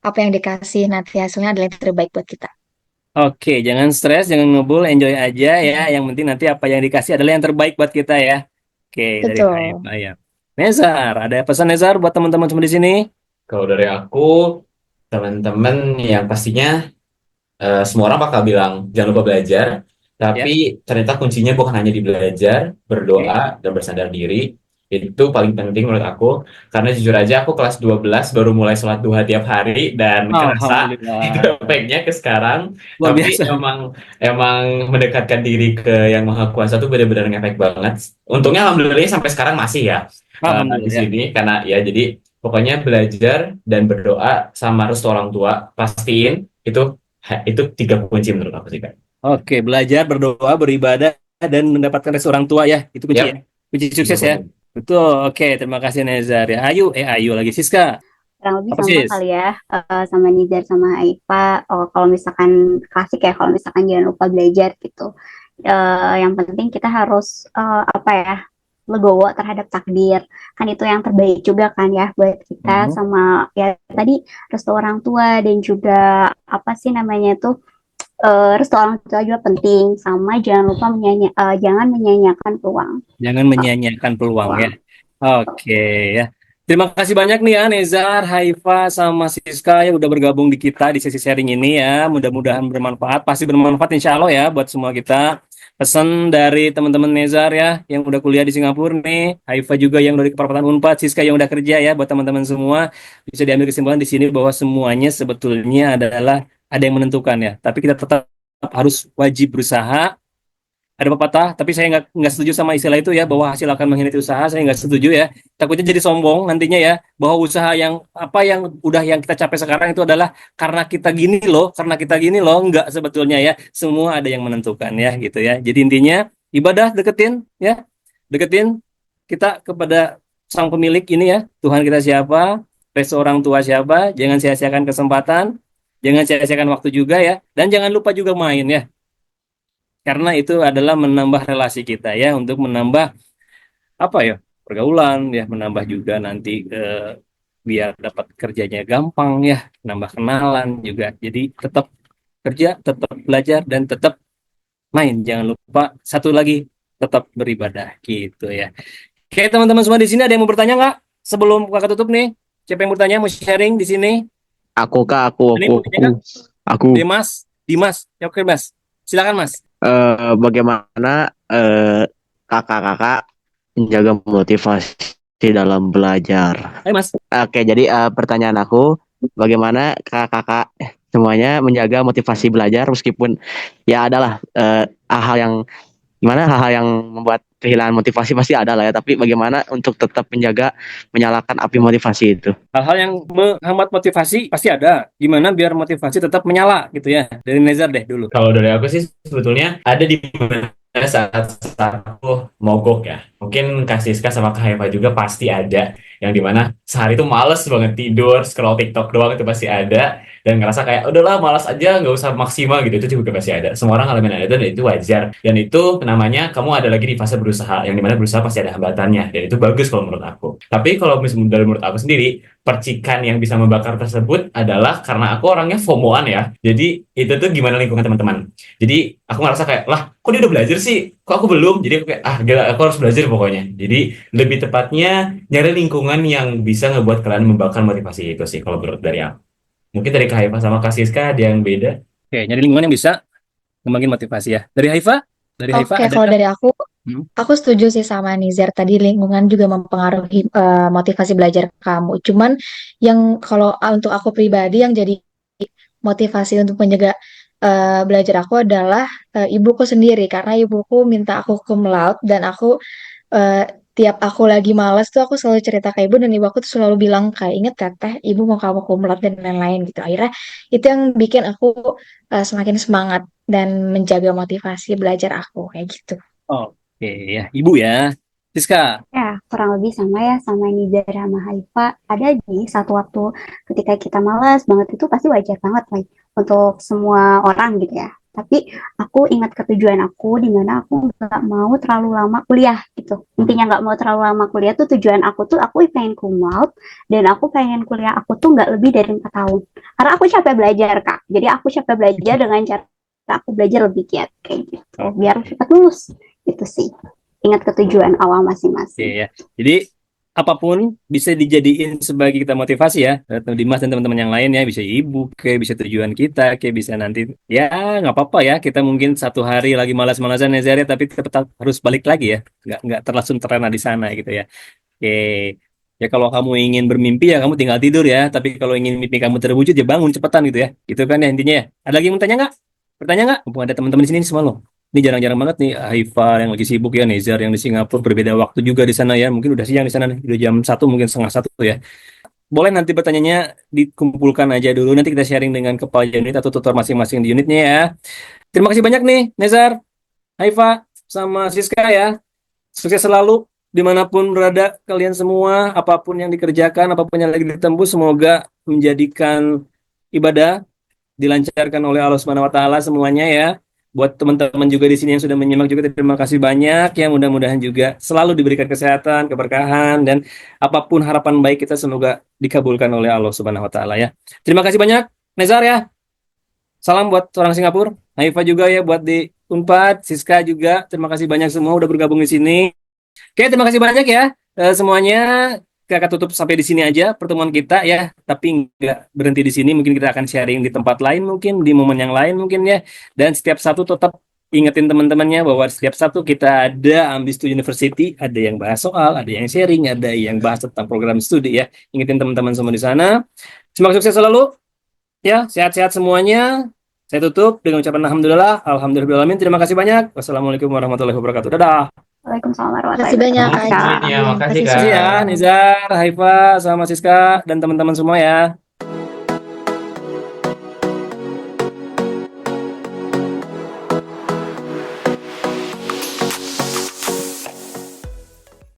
apa yang dikasih nanti hasilnya adalah yang terbaik buat kita. Oke, jangan stres, jangan ngebul, enjoy aja ya. Yang penting nanti apa yang dikasih adalah yang terbaik buat kita ya. Oke, dari Betul. Haifa ya. Nezar, ada pesan Nezar buat teman-teman semua di sini? Kalau dari aku, teman-teman yang pastinya semua orang bakal bilang jangan lupa belajar, Ya, tapi ternyata kuncinya bukan hanya di belajar, oke. berdoa, dan bersadar diri. Itu paling penting menurut aku, karena jujur aja aku kelas 12 baru mulai sholat duha tiap hari dan kerasa itu Alhamdulillah. efeknya ke sekarang. Luar Tapi biasa. emang mendekatkan diri ke yang maha kuasa tuh benar-benar ngefek banget. Untungnya alhamdulillah sampai sekarang masih ya di Alhamdulillah ya. sini, karena ya jadi pokoknya belajar dan berdoa sama restu orang tua pastiin itu 3 kunci menurut aku sih Kak. Oke, belajar, berdoa, beribadah, dan mendapatkan restu orang tua ya. Itu kunci Yap, ya. Kunci tiga sukses ya. kunci. Betul. Oke, terima kasih Nezar ya. Ayu lagi Siska. Kurang lebih Apa sama Sis? kali ya, sama Nizar sama Aifa. Oh, kalau misalkan klasik ya, kalau misalkan jangan lupa belajar gitu. Yang penting kita harus apa ya, legowo terhadap takdir. Kan itu yang terbaik juga kan ya buat kita, Mhm. sama ya tadi restu orang tua dan juga apa sih namanya tuh, restu orang tua juga penting, sama jangan lupa jangan menyanyiakan peluang. Jangan menyia-nyiakan peluang ya. Peluang. Oke ya. Terima kasih banyak nih ya Nezar, Haifa, sama Siska yang udah bergabung di kita di sesi sharing ini ya. Mudah-mudahan bermanfaat. Pasti bermanfaat insya Allah ya buat semua kita. Pesan dari teman-teman Nezar ya yang udah kuliah di Singapura nih. Haifa juga yang dari Keperapatan Unpad, Siska yang udah kerja ya, buat teman-teman semua. Bisa diambil kesimpulan di sini bahwa semuanya sebetulnya adalah ada yang menentukan ya. Tapi kita tetap harus wajib berusaha. Ada pepatah, tapi saya nggak setuju sama istilah itu ya, bahwa hasil akan mengkhianati usaha. Saya nggak setuju ya. Takutnya jadi sombong nantinya ya, bahwa usaha yang apa yang udah yang kita capai sekarang itu adalah karena kita gini loh, nggak sebetulnya ya. Semua ada yang menentukan ya, gitu ya. Jadi intinya ibadah deketin ya, deketin kita kepada sang pemilik ini ya, Tuhan kita siapa, restu orang tua siapa, jangan sia-siakan kesempatan, jangan sia-siakan waktu juga ya, dan jangan lupa juga main ya, karena itu adalah menambah relasi kita ya, untuk menambah apa ya, pergaulan ya, menambah juga nanti biar dapat kerjanya gampang ya, nambah kenalan juga. Jadi tetap kerja, tetap belajar, dan tetap main. Jangan lupa satu lagi, tetap beribadah gitu ya. Oke, teman-teman semua di sini ada yang mau bertanya nggak? Sebelum kakak tutup nih, siapa yang bertanya mau sharing di sini? Aku kak, Ada yang mau bertanya nggak? aku. Dimas, ya oke Mas. Silakan Mas. Bagaimana kakak-kakak menjaga motivasi dalam belajar? Hai Mas. Oke, jadi pertanyaan aku, bagaimana kakak-kakak semuanya menjaga motivasi belajar meskipun ya adalah hal-hal yang gimana, hal-hal yang membuat kehilangan motivasi pasti ada lah ya, tapi bagaimana untuk tetap menyalakan api motivasi itu? Hal-hal yang menghambat motivasi pasti ada. Gimana biar motivasi tetap menyala gitu ya? Dari Nezar deh dulu. Kalau dari aku sih sebetulnya ada di mana saat aku mogok ya. Mungkin Kak Siska sama Kak Heva juga pasti ada. Yang dimana sehari itu males banget tidur, scroll TikTok doang itu pasti ada. Dan ngerasa kayak udahlah malas aja, nggak usah maksimal gitu. Itu juga pasti ada. Semua orang ngalamin itu dan itu wajar. Dan itu namanya kamu ada lagi di fase berusaha. Yang dimana berusaha pasti ada hambatannya. Dan itu bagus kalau menurut aku. Tapi kalau misalnya dari menurut aku sendiri, percikan yang bisa membakar tersebut adalah karena aku orangnya FOMO-an ya. Jadi itu tuh gimana lingkungan teman-teman. Jadi aku ngerasa kayak, lah kok dia udah belajar sih? Kok aku belum? Jadi aku kayak, gila, aku harus belajar pokoknya. Jadi lebih tepatnya nyari lingkungan yang bisa ngebuat kalian membakar motivasi itu sih kalau menurut dari aku. Mungkin dari Kak Haifa sama Kak Siska ada yang beda. Oke, nyari lingkungan yang bisa ngembangin motivasi ya. Dari Haifa? Dari Haifa Oke, ada kalau nggak? dari aku setuju sih sama Nizar tadi, lingkungan juga mempengaruhi motivasi belajar kamu. Cuman yang kalau untuk aku pribadi yang jadi motivasi untuk menjaga belajar aku adalah ibuku sendiri, karena ibuku minta aku cum laude dan aku eh, tiap aku lagi malas tuh aku selalu cerita ke ibu, dan ibu aku tuh selalu bilang kayak, inget teteh, ibu mau kamu cum laude dan lain-lain gitu. Akhirnya itu yang bikin aku semakin semangat dan menjaga motivasi belajar aku kayak gitu. Oke ya, Ibu ya. Siska. Ya, kurang lebih sama ya, sama Nizar sama Haifa. Ada nih satu waktu ketika kita malas banget, itu pasti wajar banget like, untuk semua orang gitu ya. Tapi aku ingat ketujuan aku, di mana aku nggak mau terlalu lama kuliah gitu. Intinya nggak mau terlalu lama kuliah tuh tujuan aku tuh, aku pengen cum laude, dan aku pengen kuliah aku tuh nggak lebih dari 4 tahun. Karena aku capek belajar, Kak. Jadi aku capek belajar dengan cara aku belajar lebih giat kayak gitu. Biar cepat lulus. Itu sih. Ingat ketujuan awal Oke masing-masing. ya. Jadi apapun bisa dijadiin sebagai kita motivasi ya. Dimas dan teman-teman yang lain ya, bisa ibu, kayak bisa tujuan kita, kayak bisa nanti ya nggak apa-apa ya. Kita mungkin satu hari lagi malas-malasan Nezaria, tapi tetap harus balik lagi ya. Nggak terlalu terlena di sana gitu ya. Oke. Ya kalau kamu ingin bermimpi ya kamu tinggal tidur ya. Tapi kalau ingin mimpi kamu terwujud ya bangun cepetan gitu ya. Gitu kan ya intinya ya. Ada lagi yang mau tanya nggak? Bertanya nggak? Mumpung ada teman-teman di sini semua loh. Ini jarang-jarang banget nih Haifa yang lagi sibuk ya, Nezar yang di Singapura, berbeda waktu juga di sana ya. Mungkin udah siang di sana nih, udah jam 1 mungkin setengah 1 ya. Boleh nanti pertanyaannya dikumpulkan aja dulu, nanti kita sharing dengan kepala unit atau tutor masing-masing di unitnya ya. Terima kasih banyak nih Nezar, Haifa, sama Siska ya. Sukses selalu dimanapun berada kalian semua, apapun yang dikerjakan, apapun yang lagi ditembus, semoga menjadikan ibadah dilancarkan oleh Allah Subhanahu wa taala semuanya ya. Buat teman-teman juga di sini yang sudah menyimak juga terima kasih banyak ya, mudah-mudahan juga selalu diberikan kesehatan, keberkahan, dan apapun harapan baik kita semoga dikabulkan oleh Allah Subhanahu wa taala ya. Terima kasih banyak Nezar ya. Salam buat orang Singapura. Haifa juga ya buat di Unpad, Siska juga. Terima kasih banyak semua udah bergabung di sini. Oke, terima kasih banyak ya semuanya. Kita akan tutup sampai di sini aja pertemuan kita ya. Tapi nggak berhenti di sini. Mungkin kita akan sharing di tempat lain mungkin, di momen yang lain mungkin ya. Dan setiap satu tetap ingetin teman-temannya bahwa setiap satu kita ada Ambis to University, ada yang bahas soal, ada yang sharing, ada yang bahas tentang program studi ya. Ingetin teman-teman semua di sana. Semoga sukses selalu ya, sehat-sehat semuanya. Saya tutup dengan ucapan alhamdulillah. Terima kasih banyak. Wassalamualaikum warahmatullahi wabarakatuh. Dadah. Waalaikumsalam Makasih warahmatullahi banyak wabarakatuh. Kak Makasih ya, Ajin. makasih Makasih Kak. Makasih ya, Nizar, Haifa, sama Siska, dan teman-teman semua ya.